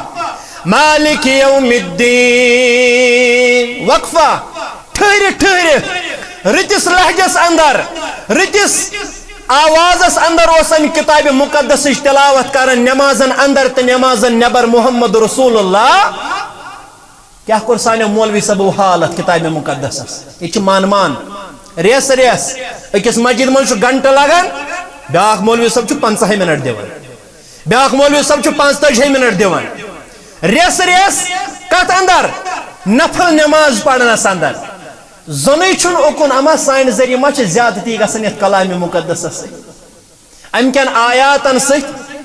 مالک یوم الدین وقفہ ٹھہر رتس لہجس اندر رتس آوازس اندر ام کتاب مقدس تلاوت کرن نمازن اندر تو نمازن نبر محمد رسول اللہ کیا کور سانو مولوی صاحب حالت کتاب مقدس یہ مان ریس اکس مسجد من گھنٹہ لگان بیاکھ مولوی صاحب 50 منٹ دان بیاکھ مولوی صاحب 45 منٹ دان ریس کت اندر نفل نماز پڑھنس اندر زنی چھن اکن اما سان ذریعہ ما زیادتی گژھان یتھ کلام مقدس ام کین آیاتن ست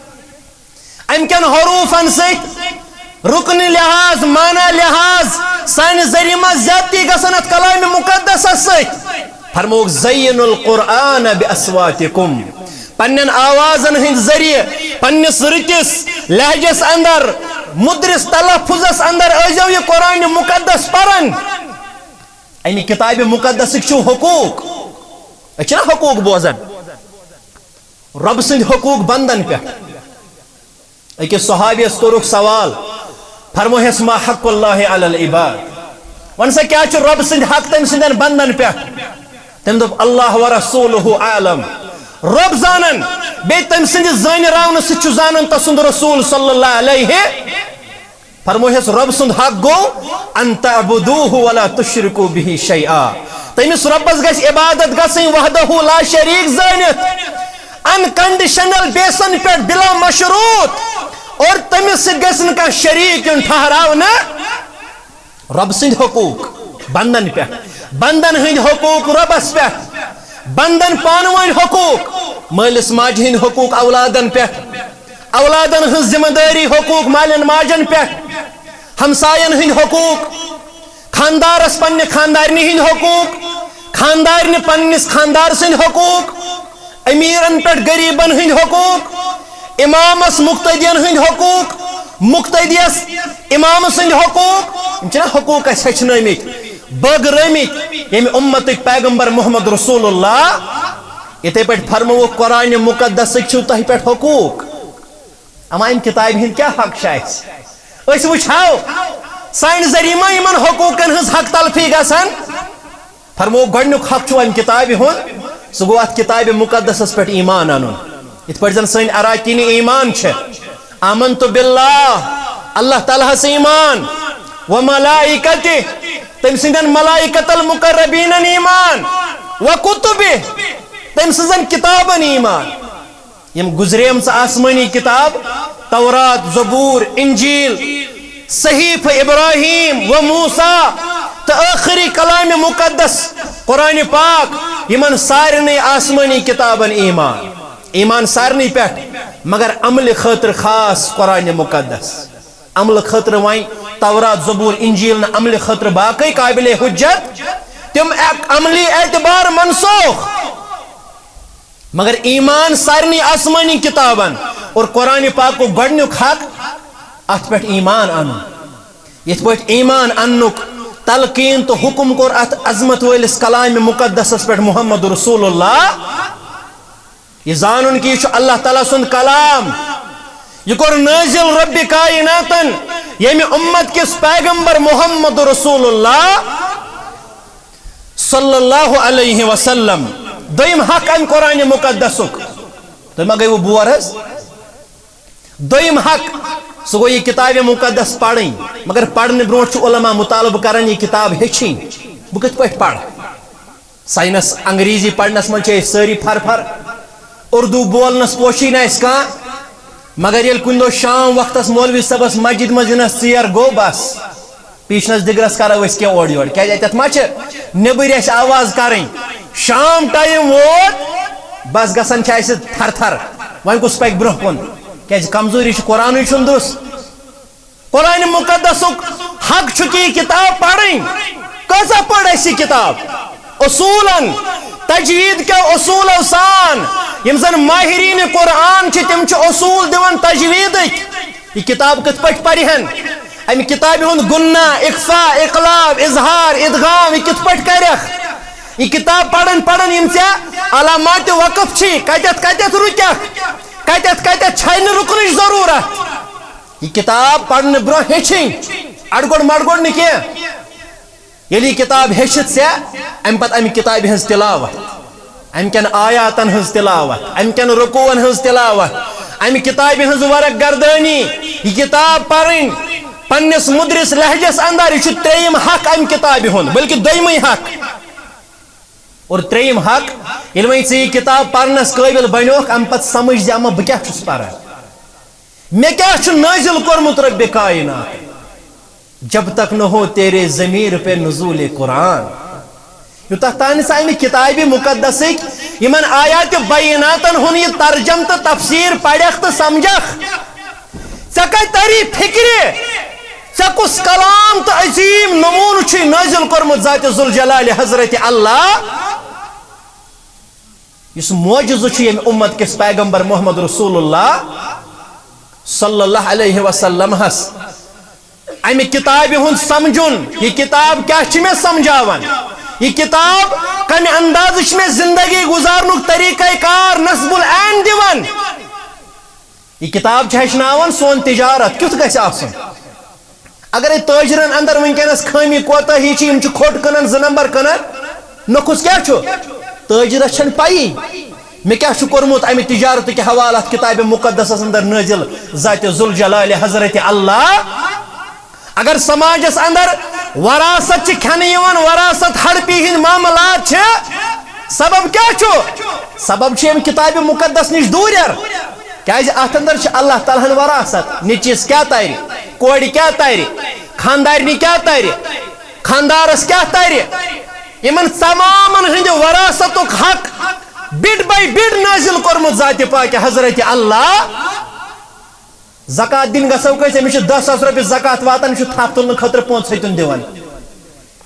ام کین حروفن ست رکن لحاظ معنی لحاظ سان ذریعہ ما زیادتی گژھان یتھ کلام مقدس ست فرموک زین القرآن باصواتکم پنن آوازن ہند ذریعہ پنس رتس لہجس اندر مدرس تلفظس اندر ایجو یہ قرآن مقدس پرن امی کتاب مقدس چھو حقوق اچھنا حقوق بوزن رب سند حقوق بندن پہ اکی صحابی اس کو رخ سوال فرمو ہے اسما حق اللہ علی العباد ونسا کیا چھو رب سند حق تم سندن بندن پہ تم دب اللہ ورسولہ عالم رب زانن بے تم سند زان راون سے چھو زانن تسند رسول صلی اللہ علیہ فرموہس رب سند حق گو ان تعبدوہ ولا تشرکو به شیئا تمس ربس گژھِ عبادت گژھٕنۍ وحدہ لا شریک زٲنِتھ انکنڈیشنل بیسن پہ بلا مشروط اور تمس سۭتۍ گژھِ نہٕ کانٛہہ شریک یُن ٹھہراونہٕ رب سند حقوق بندن پہ بندن ہند حقوق ربس پہ بندن پانوین حقوق مالس ماجہ ہند حقوق اولادن پہ اولادن ہز ذمہ داری حقوق مالن ماجن پہ ہمساین ہند حقوق خاندارس پنہ خاندارنی ہند حقوق خاندارنہ پنس خاندار سند حقوق امیرن پہ غریبن ہند حقوق امامس مقتدین ہند حقوق مقتدیس امام سند حقوق حقوق اس ہچنمت بٲگرٲمٕتۍ ییٚمہِ اُمتٕکۍ پیغمبر محمد رسول اللہ یِتھے پٲٹھۍ فرموُکھ قرآنِ مقدسٕکۍ چھِو تۄہہِ پٮ۪ٹھ حقوٗق اما امہِ کِتابہِ ہٕنٛدۍ کیٛاہ حق چھِ اَسہِ أسۍ وٕچھو سانہِ ذٔریعہٕ ما یِمن حقوٗقن ہٕنٛز حق تلفی گژھان فرمووُکھ گۄڈنیُک حق چھُ امہِ کِتابہِ ہُنٛد سُہ گوٚو اتھ کِتابہِ مقدسس پٮ۪ٹھ ایٖمان انُن یِتھ پٲٹھۍ زن سٲنۍ اراکینی ایٖمان چھِ آمنتُ باللہ اللہ تعالیٰ ہس ایٖمان وملائکتہِ تم سندن ملائکت المقربین ایمان وکتبہ تم سن کتابن ایمان یم گزریم آسمانی کتاب تورات زبور انجیل صحیف ابراہیم و موسیٰ تو آخری کلام مقدس قرآن پاک یمن سارنی آسمانی کتابن ایمان ایمان سارنی پیٹھ مگر عمل خاطر خاص قرآن مقدس عمل خاطر وائیں تورات زبور انجیل نہ عمل خاطر باقی قابل حجت تم ایک عملی اعتبار منسوخ مگر ایمان سارنی آسمانی کتابن اور قرآن پاک کو گۄڈنیُک حق ات پہ ایمان ان یت پہ ایمان انک تلقین تو حکم کور ات عظمت ولس کلام مقدسس پہ محمد رسول اللہ یہ زانن کہ یہ اللہ تعالیٰ سند کلام یہ کور نازل رب کائناتن یمی امت کس پیغمبر محمد رسول اللہ صلی اللہ علیہ وسلم دویم حق ان قرآن مقدسک تو ما گئی وہ بور ہے دویم حق سو گو یہ کتاب مقدس پڑھیں مگر پڑھنے برونٹ چھ علماء مطالب کرن یہ کتاب ہچھیں بہ کت پہ پڑھ سائنس انگریزی پڑھنس من چھ ساری پھر پھر اردو بولنس پوشی نہ اس کا مگر یل کن دو شام وقت مولوی صبس مسجد مزنس ثیر گو بس پیشنس دگرس کرو اس کے اوڑ یوڑ کیا تت ما نبر اس آواز کریں شام ٹائم ووت بس گسن اس تھر تھر ون کس پک برہ کن کیا کمزوری قرآن درست قرآن مقدسک حق چکی کتاب پڑھیں کسا پڑھ ایسی کتاب اصولاً تجوید کے اصول سان یم زن ماہرین قرآن تم اصول دیوان تجوید یہ کتاب کت پہ پڑھن ام کتاب ہند گنہ اخفاء اقلاب اظہار ادغام یہ کت پہ کرخ یہ کتاب پڑھن پڑھن یم ژےٚ علامات وقف چھی کتت کتت رکھ کتت کتت چھن رکنچ ضرورت یہ کتاب پڑھنے برہ ہچھیں اڑگوڑ مڑگوڑ نہ کی یلی کتاب ہچت ژےٚ ام پتہ ام کتاب ہز تلاوت ام کن آیاتن ہز تلاوت ام کن رکوعن ہز تلاوت ام کتاب ہز ورق گردانی یہ کتاب پڑھیں پنس مدرس لہجس اندر یہ تریم حق ام کتاب ہند بلکہ دویمے حق اور تریم حق یل وی ژے کتاب پڑھنس قابل بنوک ام پتہ سمجھ زِ اما بہ کیا چھس پران مے کیا چھ نازل کورمت رب کائنات جب تک نہ ہو تیرے ضمیر پہ نزول قرآن یوتہ تان سہ کتاب مقدسک یمن آیات بیناتن ہن یہ ترجم تو تفسیر پڑھ تو سمجھک ژےٚ کتہِ تری فکر ژےٚ کس کلام تو عظیم نمون چھ نازل کورمت ذات ذوالجلال حضرت اللہ اس معجزہ چھ یم امت کس پیغمبر محمد رسول اللہ صلی اللہ علیہ وسلم ہس ام کتاب ہند سمجھن یہ کتاب کیا چھ میں سمجھاون یہ کتاب کم انداز میں زندگی گزارنک طریقہ کار نصب العین دیوان یہ کتاب ہچناون سون تجارت کیت گژھِ آسن اگر تاجرن اندر ونکس خامی کوتاہی یم کھوٹ کنن زٕ نمبر کنن نقص کیا تاجرس چھن پائی میں کیا کورمت امہ تجارت کے حوالہ کتاب مقدسس اندر نازل ذات ذوالجلال حضرت اللہ اگر سماجس اندر وراثت کھانے وراثت ہڑپی ہند معاملات سبب کیا سبب ام کتاب مقدس نش دوریر کیاز ات اندر اللہ تعالیٰ وراثت نچس کیا تر کور کیا تر خاندارنی کیا تر خاندارس کیا تر یمن تمام ہند وراثت حق بڑ بائی بڑ نازل کورمت ذات پاک حضرت اللہ زکات دن گژھو کیسے أمس 10,000 رۄپیہِ زکات واتان یہ تھپ تلن خاطر 5 دِوان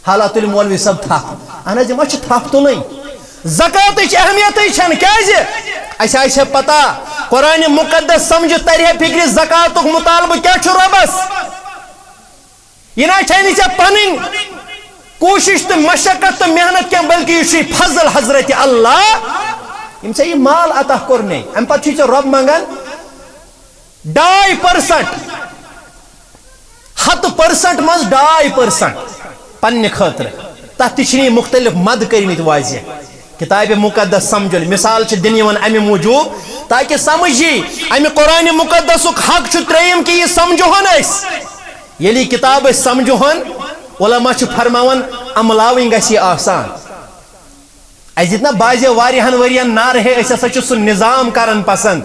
حالات تُلہِ مولوی صٲب تھپ اہن حظ یِم چھِ تھپ تُلٕنۍ زکاتٕچ اہمیتٕے چھنہٕ کیازِ اَسہِ آسہِ پتہ قرآن مقدس سمجھ ترِ فکرِ زکاتُک مطالبہٕ کیاہ چھُ رۄبس یہ نہ چھنہٕ ژےٚ پنٕنۍ کوشش تو مشقت تو محنت کیا بلکہ یہ فضل حضرت اللہ یم ژےٚ یہِ مال عطا کوٚرنے امہِ پتہٕ چھُے ژےٚ رۄب منگان 2% 100% مز 2% پننہِ خٲطرٕ تتھ تہِ چھِنہٕ مختلف مد کٔرمٕتۍ واضح کتاب مقدس سمجھل مثال چھ دن یوان امہِ موجوب تاکہ سمجھ یی امہِ قرآن مقدسُک حق چھُ ترٛیٚیِم کہ یہِ سمجھوہن أسۍ ییٚلہِ یہِ کتاب أسۍ سمجھوہن علماء چھِ فرماوان عملاوٕنۍ گژھِ یہِ آسان اَسہِ دِتۍ نا بازیو واریاہن ؤرین نعرٕ ہے أسۍ ہسا چھِ سُہ نظام کران پسند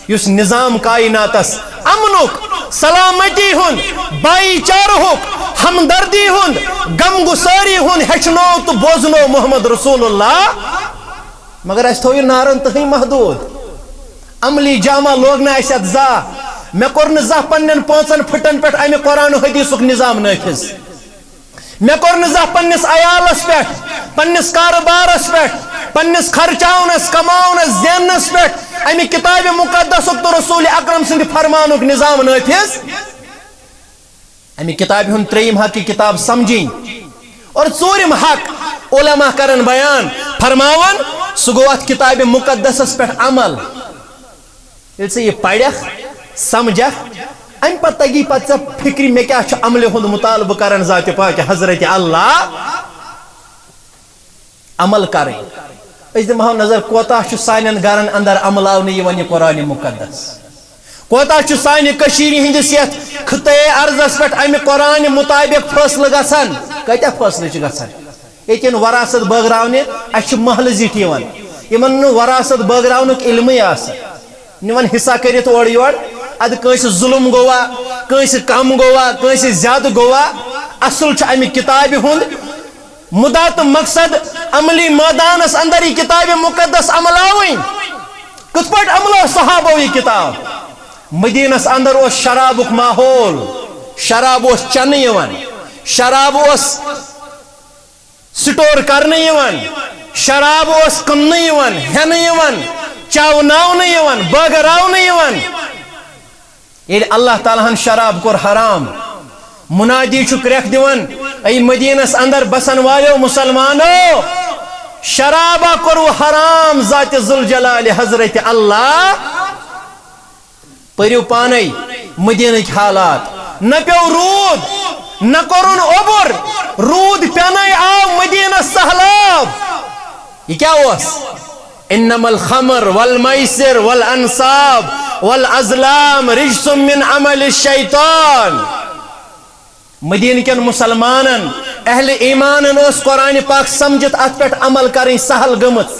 یُس نظام کائناتس امنُک سلامتی ہُنٛد بھایی چارہُک ہمدردی ہُنٛد غم گسٲری ہُنٛد ہیٚچھنو تہٕ بوزنو محمد رسول اللہ مگر اَسہِ تھوو یہِ نعرن تٕہٕنٛدۍ محدوٗد عملی جامہ لوگ نہٕ اَسہِ اَتھ زانٛہہ مےٚ کوٚر نہٕ زانٛہہ پننٮ۪ن 5 پھٕٹن پٮ۪ٹھ امہِ قرآن حدیثُک نظام نٲفِظ مےٚ کوٚر نہٕ زانٛہہ پننِس عیالس پٮ۪ٹھ پننِس کارٕبارس پٮ۪ٹھ پننِس خرچاونس کماونس زیننس پٮ۪ٹھ امہِ کتاب مقدسُک تہٕ رسول اکرم سٕنٛدِ فرمانُک نظام نٲفِظ امہِ کتابہِ ہُنٛد ترٛیٚیِم حق یہِ کتاب سمجھِنۍ اور ژوٗرِم حق علماء کرن بیان فرماون سُہ گوٚو اتھ کتاب مقدسس پٮ۪ٹھ عمل ییٚلہِ ژٕ یہِ پرکھ سمجھکھ امہِ پتہٕ تگی پتہٕ ژےٚ فکرِ مےٚ کیاہ چھُ عملہِ ہُنٛد مطالبہٕ کران ذاتِ پاک حضرت اللہ عمل کرٕنۍ أسۍ دِمہو نظر کوتاہ چھُ سانٮ۪ن گرن اندر عملاونہٕ یِوان یہِ قرآن مقدس کوتاہ چھُ سانہِ کٔشیٖرِ ہٕنٛدِس یتھ خطے ارضس پٮ۪ٹھ امہِ قرآن مطابق فٲصلہٕ گژھان کۭتیاہ فٲصلہٕ چھِ گژھان ییٚتہِ یِن وراثت بٲگراونہِ اَسہِ چھِ محلہٕ زِٹھۍ یِوان یِمن نہٕ وراثت بٲگراونُک علمٕے آسان نِوان حصہ کٔرِتھ اورٕ یورٕ ادٕ کٲنٛسہِ ظُلم گوٚوا کٲنٛسہِ کم گوٚوا کٲنٛسہِ زیادٕ گوٚوا اصل چھُ امہِ کتابہِ ہُنٛد مُدا تہٕ مقصد عملی مٲدانس اندر یہِ کتاب مقدس عملاوٕنۍ کِتھ پٲٹھۍ عملو صحابو یہِ کتاب مدینس اندر اوس شرابُک ماحول شراب اوس چنہٕ یِوان شراب اوس سٹور کرنہٕ یِوان شراب اوس کٕننہٕ یِوان ہٮ۪نہٕ یِوان چاوناونہٕ یِوان بٲگراونہٕ یِوان ییٚلہِ اللہ تعالیٰ ہن شراب کوٚر حرام منادی چھُ کرٛٮ۪کھ دِوان اے مدینس اندر بسن والیو مسلمانو شرابا کوٚروٕ حرام ذاتِ ذوالجلال حضرت اللہ پٔرِو پانے مدینٕکۍ حالات نہ پیوٚو روٗد نہ کوٚرُن اوٚبُر روٗد پٮ۪نَے آو مدینس سہلاب یہِ کیاہ اوس انما الخمر والمیسر والانصاب والازلام رجس من عمل الشیطان مدینہ کٮ۪ن مسلمانن اہل ایمانن اوس قرآن پاک سمجھت اتھ پٮ۪ٹھ عمل کرٕنۍ سہل گٔمٕژ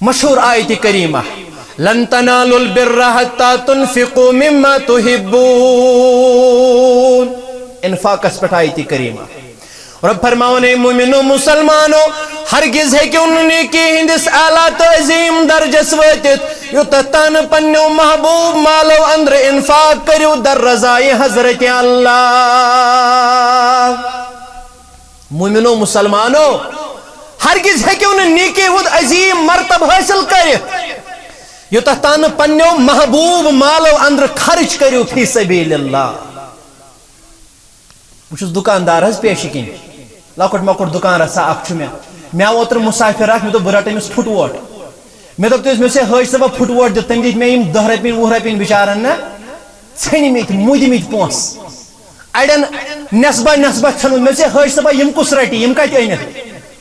مشہوٗر آیتہِ کریٖمہ لن تنالوا البر حتى تنفقوا مما تحبون انفاقس پٮ۪ٹھ آیتہِ کریٖمہ رب فرماون اے مومنو مسلمانو ہرگز ہیٚکِو نہٕ نیکی ہندس اعلیٰ تہٕ عظیٖم درجس وٲتِتھ یوٚتتھ تانۍ پننیو محبوب مالو اندر انفاق کٔرِو در رضایہِ حضرت اللہ مومنو مسلمانو ہرگز ہیٚکِو نہٕ نیکی ہُنٛد عظیٖم مرتبہٕ حٲصِل کٔرِتھ یوٚتتھ تانۍ پننیو محبوب مالو اندر خرچ کٔرِو فی سبیل اللہ بہٕ چھُس دُکاندار حظ پیشہِ کِنۍ لۄکُٹ مۄکُٹ دُکان رژھا اکھ چھُ مےٚ آو اوترٕ مُسافِر اکھ مےٚ دوٚپ بہٕ رٹہٕ أمِس پھُٹووٹ مےٚ دوٚپ تٔمِس مےٚ چھِ حٲج صٲبا پھُٹووٹ دِتھ تٔمۍ دِتۍ مےٚ یِم 10 رۄپیہِ 20 رۄپیہِ بِچارن نہ ژھیٚنمٕتۍ مُدمٕتۍ پونٛسہٕ اڑٮ۪ن نٮ۪صبا نٮ۪صبا ژھیوٚنمُت مےٚ دوٚپ حٲج صٲبا یِم کُس رٹہِ یِم کتہِ أنِتھ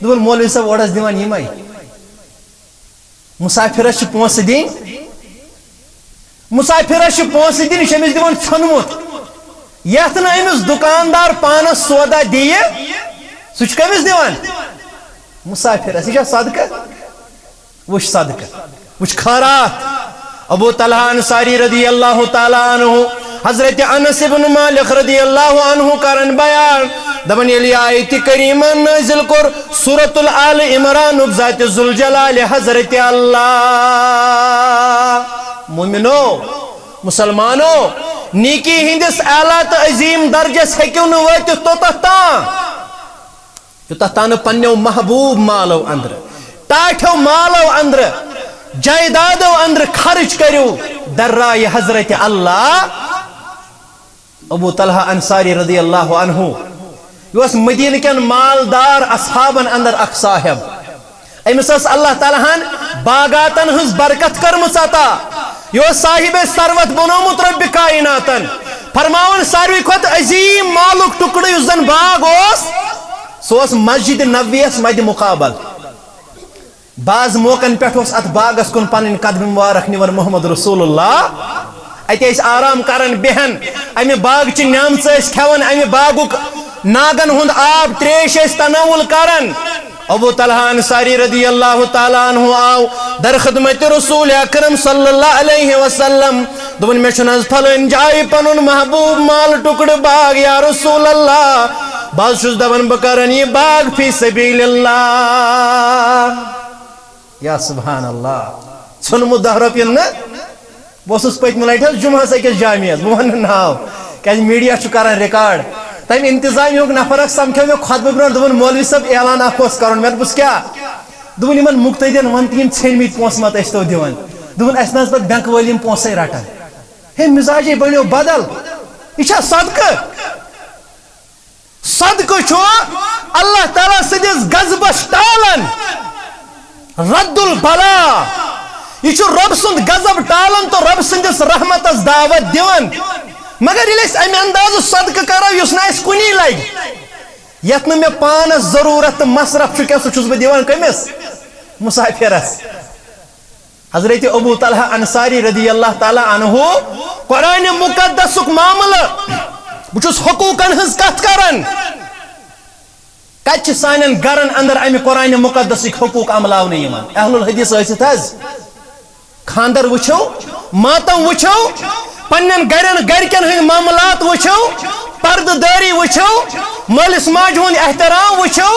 دوٚپُن مولوی صٲب اورٕ ٲس دِوان یِمے مُسافِرس چھِ پونٛسہٕ دِنۍ مُسافِرس چھِ پونٛسہٕ دِنۍ یہِ چھُ أمِس دِوان ژھیوٚنمُت یتھ نہٕ أمِس دُکاندار پانس سودا دِیہِ سُہ چھُ کٔمِس دِوان مُسافِرس یہِ چھا صدقہٕ وٕچھ صدقہٕ وٕچھ خٲرات ابو طلحہ انصاری رضی اللہ تعالیٰ عنہ حضرت انس بن مالک رضی اللہ عنہ کرن بیان دبن یلی آیت کریمہ نازل کر سورۃ الآل عمران ذات ذوالجلال حضرت اللہ. مومنو مسلمانو نیکی ہندس اعلیٰ تو عظیم درجس ہیکو نہ واتت توتھ تان یوتھ تان پنو محبوب مالو اندر ٹاٹھو مالو اندر جائیدادو اندر خرچ کرو در راہ حضرت اللہ. ابو طلحہ انصاری رضی اللہ عنہ یہ مدینہ کن مالدار اصحابن اندر اخ صاحب امس اللہ تعالیٰ ہن باغاتن ہز برکت کرمس عطا یہ صاحب ثروت بنومت رب کائناتن فرماون ساروی کھت عظیم مالک ٹکڑ اس زن باغ سو مسجد نبویس مد مقابل بعض موقعن پہ ات باغس کن پن قدم مبارک نوان محمد رسول اللہ ات آرام کران بہن امہ باغ چہ نعمت کھیون امہ باغک ناگن ہند آب تریش تناول کران. ابو طلحہ انصاری رضی اللہ تعالیٰ عنہ آو در خدمت رسول اکرم صلی اللہ علیہ وسلم دبن میں چھنز پھلن جائی پنن محبوب مال ٹکڑ باغ یا رسول اللہ باز چھز دبن بکرن یہ باغ فی سبیل اللہ. یا سبحان اللہ سنمو 10 رۄپین نا بہس پتم لٹہ جمعہ أکس جامعہ بہن ناو کہ میڈیا کران ریکارڈ تم انتظامیہ نفر سمکھو میں خطبہ برو دن مولوی صاحب اعلان اخ کرن میں دس کیا دن ان مقتدین ون تم ژھنمت پونسہ مت تو دان دن اس نا پہ بینک ول پونسے رٹان ہے مزاجے بنو بدل یہ صدقہ صدقہ چھو اللہ تعالیٰ سدس غضبس ٹالن رد البلا یہ رب سند غضب ٹالن تو رب سندس رحمتس دعوت دیون مگر یل امہ انداز صدقہ کرو اس نا کنی لگ یت میں پانس ضرورت مصرف سہ بہ دیوان کمس مسافرس. حضرت ابو طلحہ انصاری رضی اللہ تعالیٰ عنہ قرآن مقدس معاملہ بہس حقوقن ہز کت کران کت سان گرن اندر امہ قرآن مقدس حقوق عملاون اہل الحدیث ٲسِتھ حظ خاندر وچھو ماتم وچھو پنن گرکن ہند معاملات وچھو پردہ داری وچھو مالس ماجہ ہند احترام وچھو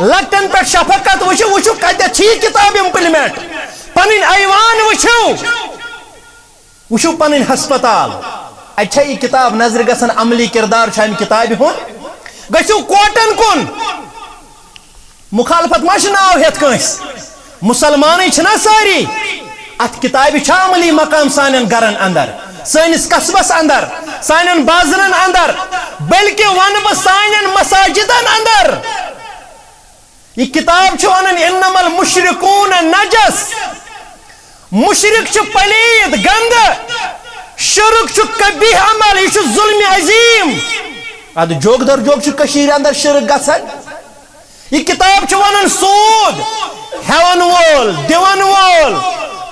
لکٹن پہ شفقت وچھو وچھو کتھ کتاب امپلمنٹ پنن ایوان وچھو وچھو پنن ہسپتال اچھا یہ کتاب نظر گژھان عملی کردار امہ کتاب ہند گژھو کوٹن کن مخالفت ما ناو ہیت کنس مسلمان چھنا ساری ات کتاب عملی مقام سان گرن اندر سانس قصبس اندر سان بازرن اندر بلکہ ون بہ سان مساجدن اندر یہ کتاب ونان انما المشرکون نجس مشرک پلید گند شرک قبیح عمل یہ ظلم عظیم اد جوگ در جوگ کشیر اندر شرک گژھان یہ کتاب ونان سود ہیون وول دیون وول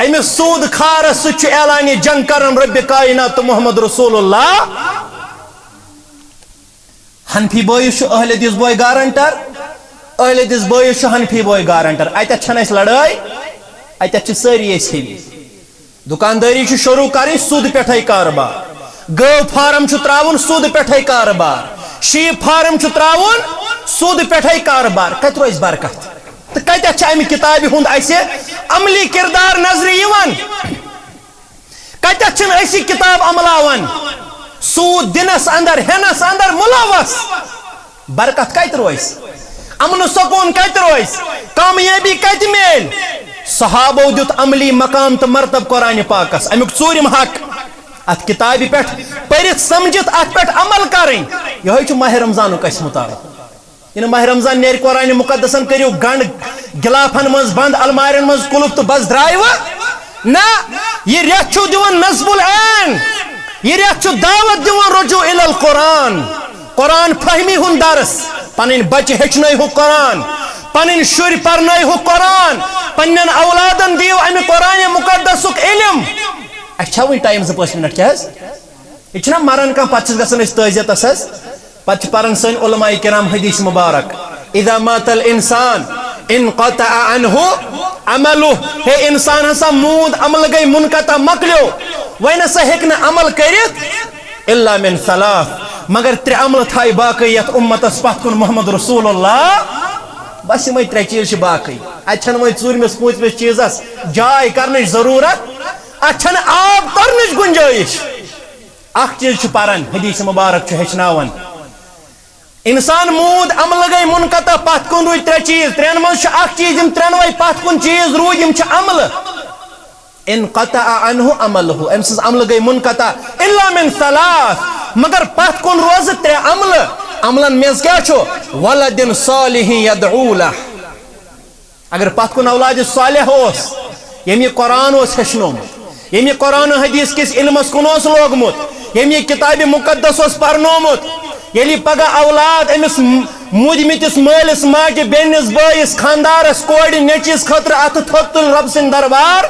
امہ سود خار ست اعلان جنگ کرن رب کائنات محمد رسول اللہ. حنفی بوئس اہل حدیث بوئے گارنٹر اہل حدیث بوئس حنفی بوئے گارنٹر اتھ چھن لڑائی اتھ ساری ہوی دکانداری شروع کریں سود پہ کاربار گو فارم تراؤن سود پہ کاربار شیپ فارم تراؤن سود پہ کاربار کت روز برکت تو کتھ امہ کتاب ہند اس عملی کردار نظر یوان کتھ اسی کتاب عملاوان سود دنس اندر ہنس اندر ملوث برکت کت روز امن سکون کت روز کامیابی کت میل صحابو دیت عملی مقام تو مرتب قرآن پاکس امیک ژوٗرِم حق ات کتاب پہ پرت سمجھت ات پہ عمل کریں یہ ماہ رمضان اس متعلق ان ماہ رمضان نیر قرآن مقدسن کریو گنڈ گلافن مز بند المارن مز کلف تو بس درائیو نا یہ ریت چھو دیون نصب العین یہ ریت چھو دعوت دیون رجوع الی القرآن قرآن فہمی ہن درس پنن بچ ہچنائی ہو قرآن پنن شر پرنائی ہو قرآن پنن اولادن دیو امی قرآن مقدسک علم اچھا وی ٹائم سے 5 منٹ کیا ہے یہ مرن کا پتہ گژھان اس تعزیت اس پتہ پرن سن علماء کرام حدیث مبارک اذا مات الانسان انقطع عنه عمله ہے انسان ہسا مود عمل گئی منقطع مکلیو وین سا ہیکن عمل کرت الا من ثلاث مگر ترے عمل تھائی باقی یت امتس پتھ کن محمد رسول اللہ بس یمے ترے چیز باقی اچھن وے ژوٗرمِس پوٗنٛژمِس چیزس جاے کرنٕچ ضروٗرت اچھن آب ترنٕچ گنجائش اخ چیز پران حدیث مبارک ہچناون انسان مود عمل گئی منقطع پتھ کن روٗدۍ ترے چیز ترین منٛز اخ چیز یم ترینوے پتھ کن چیز روٗدۍ یم عمل انقطع عنه عمله ام سز عمل گئی منقطع الا من ثلاث مگر پتھ کن روز ترے عمل عملن میز کیا چھو ولد صالح يدعو له اگر پتھ کن اولاد صالح اوس یم یہ قرآن اوس ہچنومت یم یہ قرآن حدیث کس علمس کن اوس لوگمت یم یہ کتاب مقدس اوس پرنومت یلی پگہ اولاد امس مودمتس مالس ماجہ بینس بٲیس خاندارس کورِ نیچوِس خٲطرٕ اتھٕ تھوٚد تُلۍ رۄب سٕنٛدِ دربار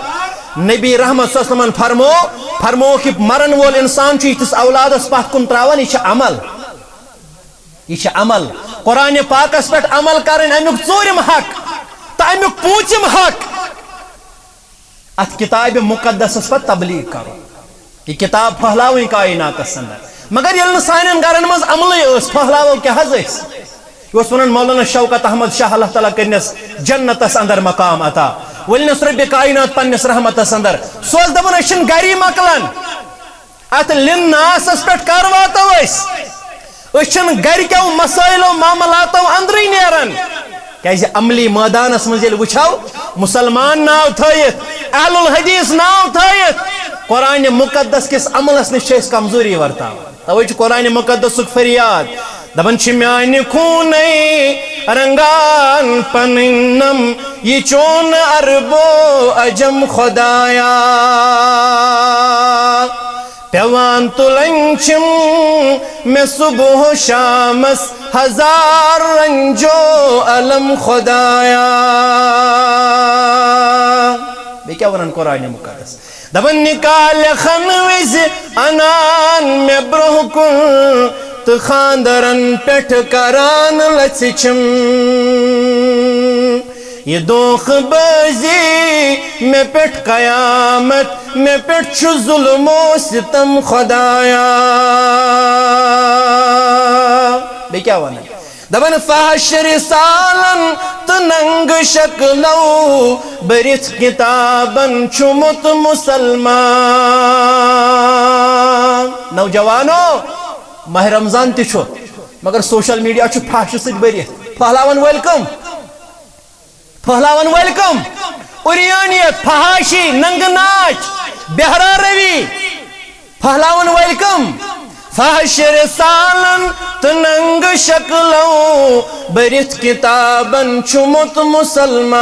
نبی رحمت صلی اللہ علیہ وسلم فرمو کہ مرن وول انسان یتس اولادس پتھ کن تراون یہ عمل یہ عمل قرآن پاکس پہ عمل کرن امیک ژوٗرِم حق تو امیک پوٗنٛژِم حق ات کتاب مقدسس پہ تبلیغ کرو یہ کتاب پھہلاوٕنۍ کائناتس اندر مگر یل سان گرن مز عملے پھہلاو کیا حض یہ ونان مولانا شوکت احمد شاہ اللہ تعالیٰ کرنس جنتس اندر مقام عطا ولنس رب کائنات پنس رحمتس اندر سوز دپان اچھن گری مکلان ات لن ناسس پہ کر واتو اچھن گر کیو مسائلو معاملاتو اندری نیران کیازِ عملی میدانس مز یل وچھو مسلمان ناو تھٲیِتھ اہل الحدیث ناو تھٲیِتھ قرآن مقدس کس عملس نش کمزوری ورتاو توے قرآن مقدس فریاد دپان میانہ خونے رنگان پننم یہ چون عربو عجم خدایا پیوان تلن چھم میں صبح و شامس ہزار رنجو علم خدایا بے کیا ونان قرآن مقدس دپان نکال خنوز انان میں برہ کن تو خاندرن پیٹھ کران لچ چھم یہ دوخ بازی میں پیٹھ قیامت میں پیٹھ چھو ظلم و ستم خدایا بے کیا وانا دبن فحش رسالن تننگ شکلو برت کتابن چمت مسلمان نوجوانو ماہ رمضان تی چھو مگر سوشل میڈیا چھو فحش ست برت پہلاون ویلکم اریانیت فحاشی ننگ ناچ بہرا روی پہلاون ویلکم فحش رسالن تننگ شکلو برت کتابن چمت مسلمان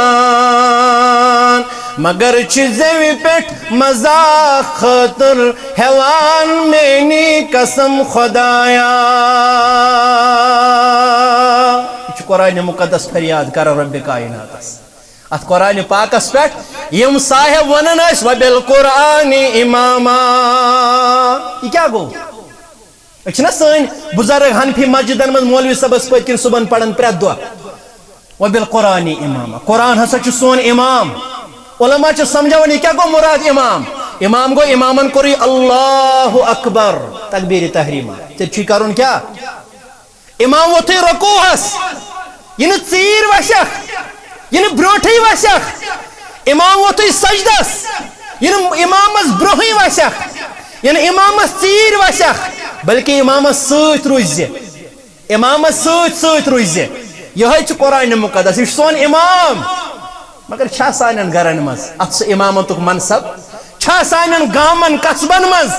مگر چیزوی پیٹ مزاق خاطر حیوان مینی قسم خدایا یہ قرآن مقدس فریاد کر رب کائنات ات قرآن پاکس پیٹ یم صاحب ونن اس وبالقرآن اماما یہ کیا گو اچھنا سن بزرگ حنفی مسجدن من مولوی صبس پت کن صبح پڑھن پرت دہ وبالقرآن اماما قرآن ہسا چھ سون امام علماء چھ سمجھاون یہ کیا گو مراد امام امام گو امامن کوری اللہ اکبر تکبیر تحریمہ تیل چھ کرن کیا امام وطی رکوعس ین ژیر وشک ین بروٹھی وشک امام وطی سجدس ین امامس برہی وشک ین امامس ژیر وشک بلکہ امامس ست روز امامس ست روز یہ قرآن مقدس یہ سون امام مگر چھا سانن گرن مز ات امامت منصب چھا سانن گامن قصبن مز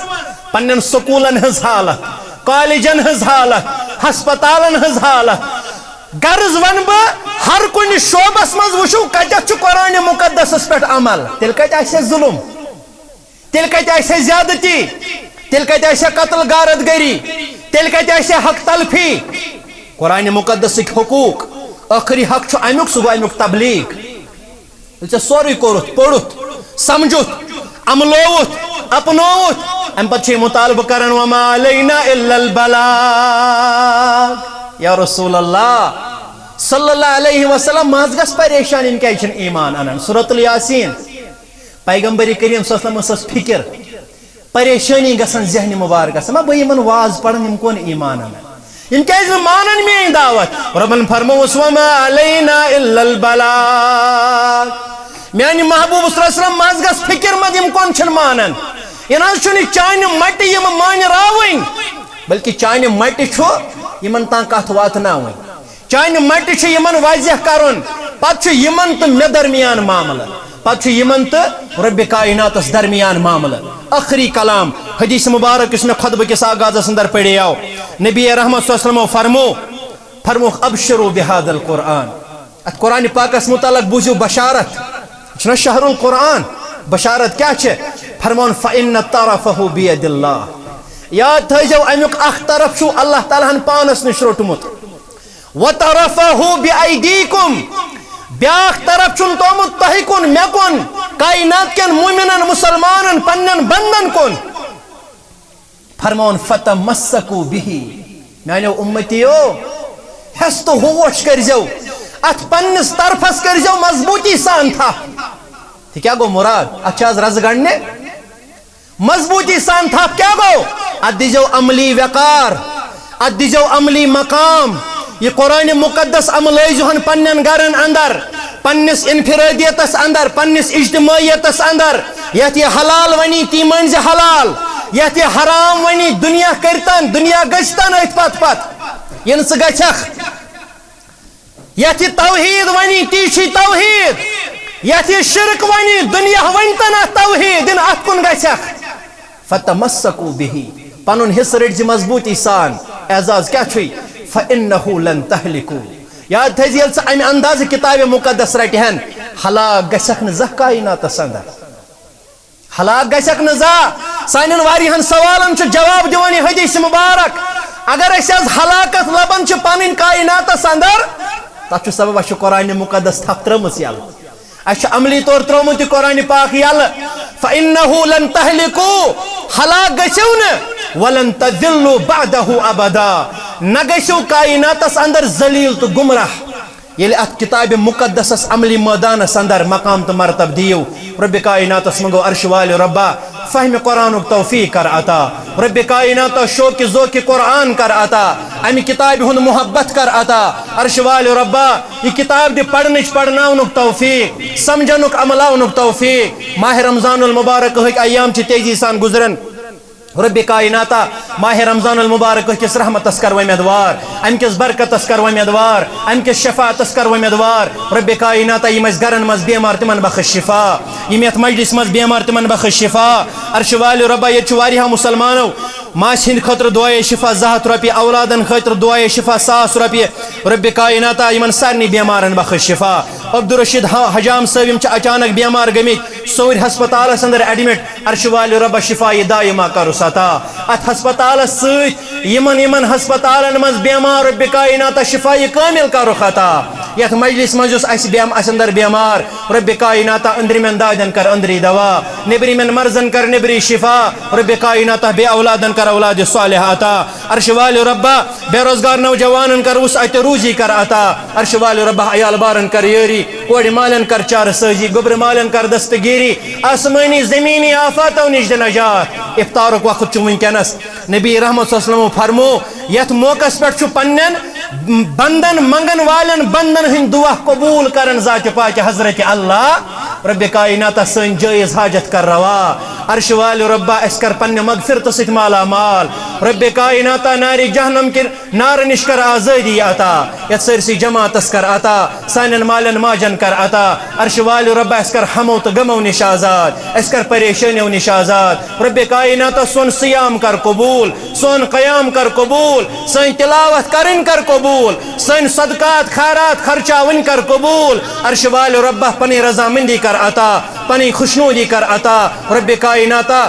پنن سکولن ہز حالت کالجن ہز حالت ہسپتالن ہز حالت غرض ون بہ ہر کن شعبس مز وچھو کتھ قرآن مقدس پہ عمل تیل کت آسہ ظلم تیل کت آسہ زیادتی تیل کت آسہ قتل غارت گری تیل کت آسہ حق تلفی قرآن مقدس حقوق آخری حق چھ امیک سہ گو امیک تبلیغ ژے سوری کورت پوڑت سمجھت عملوت اپنوت ام پتہ مطالبہ کرن وما علینا الا البلاغ یا رسول اللہ صلی اللہ علیہ وسلم ماز گس پریشان ان کیا ایمان انن سورۃ الیاسین پیغمبر کریم صلی اللہ علیہ وسلم فکر پریشانی گژھان ذہنِ مبارکس ما بہ یمن واز پڑھن یم کون ایمان انن یم کیازِ نہٕ مانن میٲنۍ دعوت ربن فرمووُس وما علینا الا البلاغ میانہِ محبوب صلی اللہ علیہ وسلم مز گژھ فکر مت یم کون چھن مانن یہ حظ چھُنہٕ چانہِ مٹہِ یم مانہِ راوٕنۍ بلکہ چانہِ مٹہِ چھُ یمن تام کتھ واتناوٕنۍ چانہِ مٹہِ چھُ یمن واضح کرُن پتہٕ چھُ یمن تہٕ مےٚ درمیان معاملہٕ پتہٕ چھُ یمن تہٕ رب کائناتس درمیان معاملہٕ آخری کلام حدیث مبارک اس میں خطبہ کس آغازس اندر پڑے آو نبی رحمت صلی اللہ علیہ وسلم فرموک ابشروا بهذا القرآن ات قرآن پاکس متعلق بوزیو بشارت چھنا شہر القرآن بشارت کیا چھے فرمون فإن طرفه بید اللہ یاد تھیزو امیک اخ طرف چھو اللہ تعالیٰ ہن پانس نش روٹمت وطرفه بأیدیکم بیاخ طرف چھن تومت تہی کن مے کن کائنات کن مومنن مسلمانن پنن بندن کن فرمون فتمسکو به میانو امتیو ہست ہوش کرزو ات پنس طرفس کرزو مضبوطی سان تھا تو کیا گو مراد اچھا از رز گڑنے مضبوطی سان تھا کیا گو ات دیجو عملی وقار ات دیجو عملی مقام یہ قرآن مقدس عملیزہن پنن گرن اندر پنس انفرادیتس اندر پنس اجتماعیتس اندر یت یہ حلال ونی تی منز حلال یت یہ حرام ونی دنیا کرتن دنیا گشتن ات پت پت ین سہ گچھخ یت یہ توحید ونی تی چھی توحید یت یہ شرک ونی دنیا ونتن ات توحید ان ات کن گچھخ فتمسکو به پنن حصہ رٹزِ مضبوطی سان اعزاز کیا چھوئی فإنه لن تهلكوا یاد تھیز یل سے امی انداز کتاب مقدس رٹہن ہلاک گسک نزہ کائناتس اندر ہلاک گسک نزہ سانن واریہن سوالن چھ جواب دیوانی حدیث مبارک اگر اس از ہلاکت لبن چھ پانن کائناتس اندر تب چھ سبب اچھ قرآن مقدس تھپ ترمس یل اچھ عملی طور ترمت قرآن پاک یل فإنه لن تهلكوا ہلاک گسون ولن تذلوا بعده ابدا نگشو کائناتس اندر ذلیل تو گمراہ یل ات کتاب مقدس عملی میدان اندر مقام تو مرتب دیو رب کائناتس منگو عرش وال ربا فہم قرآن توفیق کر عطا رب کائنات شوق ذوق قرآن کر عطا امی کتاب ہند محبت کر عطا عرش وال ربا یہ کتاب دی پڑھنچ پڑھناونک توفیق سمجھنک عملاونک توفیق ماہ رمضان المبارک ہک ایام چھ تیزی سان گزرن رب کائناتا ماہ رمضان المبارک کس رحمتس کر ومیدوار ام کس برکتس کر ومیدوار ام کس شفاعتس کر ومیدوار رب کائناتا یم اس گرن مز بیمار تمن بخش شفا یم یت مجلس مز بیمار تمن بخش شفا عرش وال ربا یہ واریاہ مسلمانو ماس ہند خطر دعائے شفا 100 رۄپیہِ اولادن خطر دعائے شفا 100 رۄپیہِ رب کائناتا یمن سارنی بیمارن بخش شفا عبدالرشید حجام صاحب یم اچانک بیمار گمت سور ہسپتال اندر ایڈمٹ عرش وال ربا شفا دائمہ کرس عطا ات ہسپتال ست یمن ہسپتالن مز بیمار رب کائناتا شفا کامل کرو عطا یت مجلس مز اس اندر بیمار رب کائناتا اندرمن دادن کر اندری دوا نبرمن مرزن کر نبری شفا رب کائناتا بے اولادن کر اولاد صالح عطا عرش وال ربا بے روزگار نوجوانن کر اس ات روزی کر عطا عرش وال ربا عیال بارن کر یری کوڑ مالن کر چار سازی گبر مالن کر دستگیری آسمانی زمینی آفاتو نش نجات افطارک وقت چھ ونکس نبی رحمت صلی اللہ علیہ وسلم فرمو یت موقع پہ پنن بندن منگن والن بندن ہند دعا قبول کرن ذات پاک حضرت اللہ رب کائنات سن جائز حاجت کر روا عرش وال ربا اس کر پن مغفرت ست مالا مال رب کائنات ناری جہنم کی نار نش کر آزادی عطا یت سرسی جماعت اس کر عطا سانن مالن ماجن کر عطا عرش وال ربا اس کر ہمو تو غمو نش آزاد اس کر پریشانیوں نش آزاد رب کائنات سن صیام کر قبول سن قیام کر قبول سن تلاوت کرن کر قبول سن صدقات خیرات خرچہ ون کر قبول عرش وال ربا پنی رضامندی کر عطا پنی خوشنودی کر عطا رب کائناتا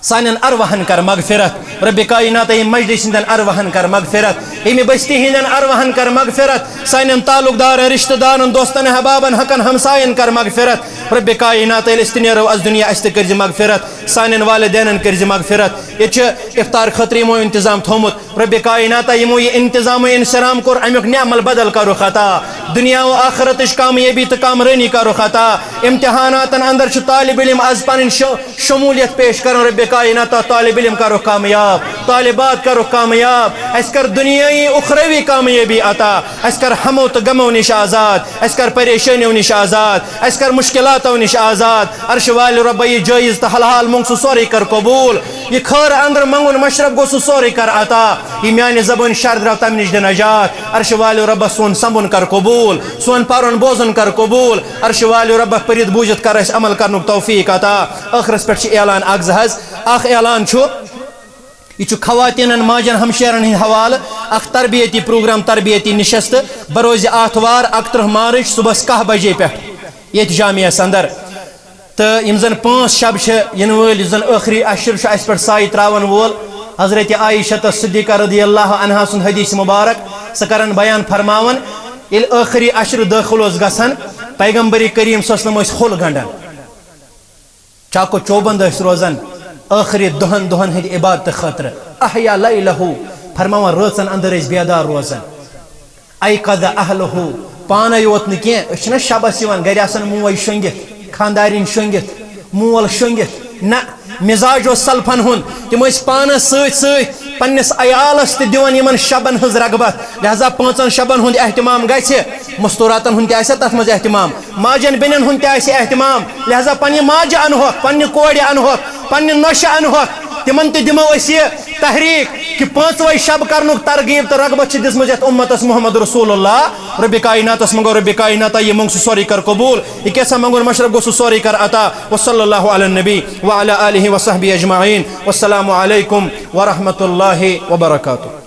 سانن ارواحن کر مغفرت رب کائنات مجلس ہندن ارواحن کر مغفرت امی بستی ہندن ارواحن کر مغفرت سانن تعلق دار رشتہ دارن دوستن حبابن حقن ہمسائن کر مغفرت رب کائنات استنیرو از دنیا است کر مغفرت سانن والدینن کرز مغفرت یہ افطار خطر یمو انتظام تھومت رب کائنات یمو یہ انتظام و انسرام کور امیک نعمل بدل کرو خطا دنیا و آخرتش کامیابی تو کامرانی کرو خطا امتحاناتن اندر چھ طالب علم از پن شمولیت پیش کرو رب کائنات طالب علم کرو کامیاب طالبات کرو کامیاب اس کر دنیای اخروی کامیابی عطا اس کر ہمو تو غمو نش آزاد اس کر پریشانیوں نش آزاد اس کر مشکلاتوں نش آزاد عرش وال رب یہ جائز تو حلال منگ سو سوری کر قبول یہ خیر اندر منگن مشرب گو سو سوری کر عطا یہ میان زبان شر درو تم نش نجات عرش وال رب سون سمبن کر قبول سون پرن بوزن کر قبول عرش وال رب پرید بوجت کر اس عمل کرن توفیق عطا آخرس پہ اعلان اغزہز اخ اعلان چھو یہ خواتین ماجن ہمشیرن ہند حوالہ اخ تربیتی پروگرام تربیتی نشست بروز آتوار 31 مارچ صبح 10 بجے پہ یہ جامعہ اندر تو یم زن 5 شب ین ول زن آخری اشر اس پہ سائی تراون وول حضرت عائشہ صدیقہ رضی اللہ عنہا سن حدیث مبارک سہ کرن بیان فرماون یل آخری اشر داخل اس گسن پیغمبر کریم صلی اللہ علیہ وسلم ہول گنڈن چاکو چوبند اس روزن آخری دہن ہند عبادت خاطر احیا لیلہو فرماون روزن اندر اس بیدار روزن ایقظ اہلہو پانے یوت نکی اشنا شبس یوان گھر آسان موئی شنگت خاندارین شنگت مول شنگت نہ مزاج و سلفن ہن تم پانس ست پنس عیالس تیوان یمن شبن ہز رغبت لہذا 5 شبن ہند اہتمام گھِ مستوراتن ہند تہ تر مز اہتمام ماجن بینن ہند تہ اہتمام لہذا پنہ ماجہ انہوک پنہ کورِ انہوک پنہ نوشہ انہوک تمن تہ دمو اس یہ تحریک کہ 5 شب کرنک ترغیب تو رغبت دسمز یت امتس محمد رسول اللہ رب کائناتس منگو رب کائنات یہ منگ سوری کر قبول یہ کیسا منگو مشرب گو سوری کر عطا وصلی اللہ علی النبی وعلی آلہ وصحبہ اجمعین والسلام علیکم ورحمۃ اللہ وبرکاتہ.